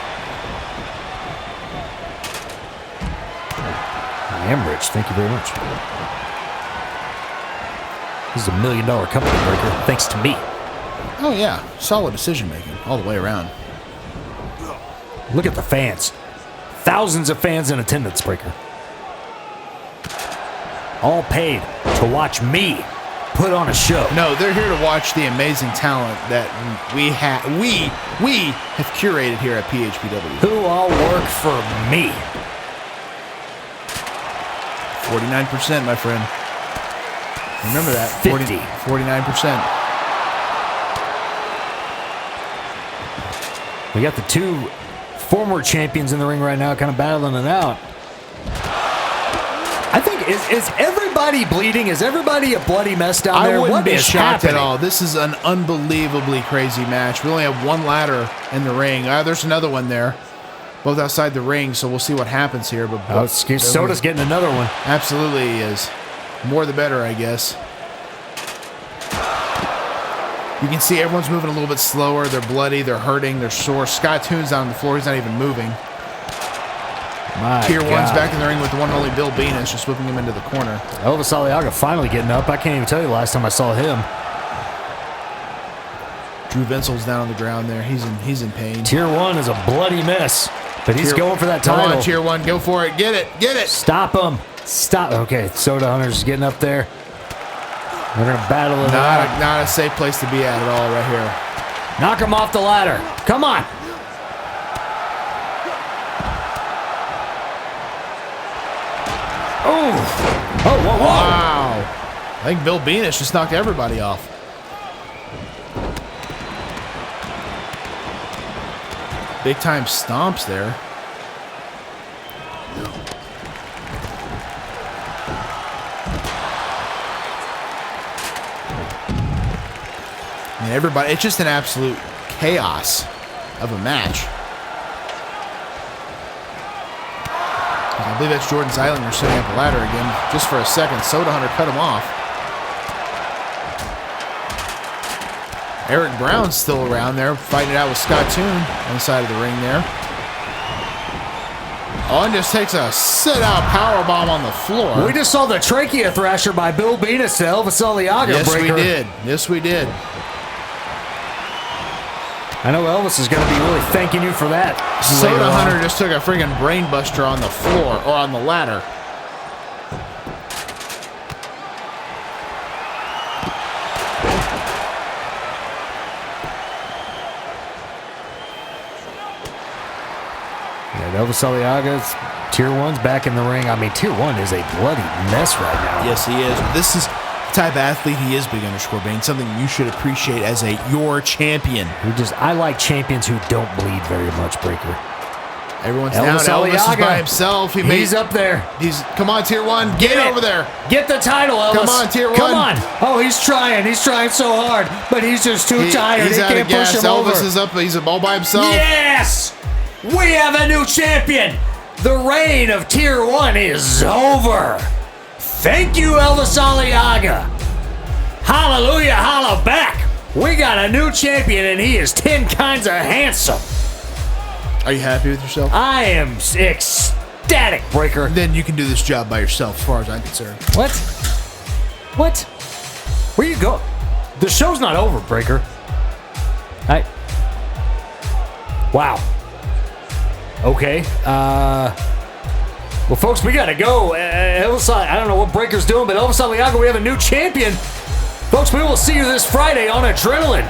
I am rich. Thank you very much. This is $1 million company breaker, thanks to me. Oh, yeah. Solid decision making all the way around. Look at the fans. Thousands of fans in attendance, Breaker. All paid to watch me put on a show. No, they're here to watch the amazing talent that we have curated here at PHPW. Who all work for me. 49%, my friend. Remember that. 50. 49%. We got the two former champions in the ring right now, kind of battling it out. I think, is everybody bleeding? Is everybody a bloody mess down there? I wouldn't What be is shocked happening? at all. This is an unbelievably crazy match. We only have one ladder in the ring. There's another one there, both outside the ring, so we'll see what happens here. But Soda's getting another one. Absolutely he is. More the better, I guess. You can see everyone's moving a little bit slower. They're bloody, they're hurting, they're sore. Scott Toon's down on the floor. He's not even moving. Tier 1's back in the ring with the one and only Bill Venus, just whipping him into the corner. Elvis Aliaga finally getting up. I can't even tell you the last time I saw him. Drew Vincel's down on the ground there. He's in pain. Tier 1 is a bloody mess, but he's going for that title. Come on, Tier 1, go for it. Get it, get it. Stop him. Stop. Okay, Soda Hunter's getting up there. They're going to battle it out. Not a safe place to be at all right here. Knock him off the ladder. Come on. Oh, whoa, whoa. Wow. I think Bill Venus just knocked everybody off. Big time stomps there. And everybody, it's just an absolute chaos of a match. I believe that's Jordan Zeilinger setting up the ladder again. Just for a second, Soda Hunter cut him off. Eric Brown's still around there, fighting it out with Scott Toon on the side of the ring there. Oh, and just takes a sit-out powerbomb on the floor. We just saw the trachea thrasher by Bill Venus to Elvis Aliaga. Yes, breaker. we did. Yes, we did. I know Elvis is going to be really thanking you for that. Soda Hunter just took a friggin' brain buster on the floor, or on the ladder. Yeah, Elvis Aliaga's Tier 1's back in the ring. I mean, Tier 1 is a bloody mess right now. Yes, he is. This is the type of athlete he is, Big Underscore Bane. Something you should appreciate as your champion. I like champions who don't bleed very much, Breaker. Everyone's Elvis down. Elvis Aliaga. is by himself. He's up there. Come on, Tier 1. Get over there. Get the title, Elvis. Come on, Tier 1. Come on. Oh, he's trying. He's trying so hard, but he's just too tired. He's he out can't of gas. push him Elvis over. is up. He's all by himself. Yes! We have a new champion. The reign of Tier 1 is over. Thank you, Elvis Aliaga. Hallelujah, holla back. We got a new champion, and he is 10 kinds of handsome. Are you happy with yourself? I am ecstatic, Breaker. Then you can do this job by yourself, as far as I'm concerned. What? What? Where you go? The show's not over, Breaker. Wow. Okay. Well, folks, we gotta go. Elvis, I don't know what Breaker's doing, but Elvis Aliaga, we have a new champion. Folks, we will see you this Friday on Adrenaline.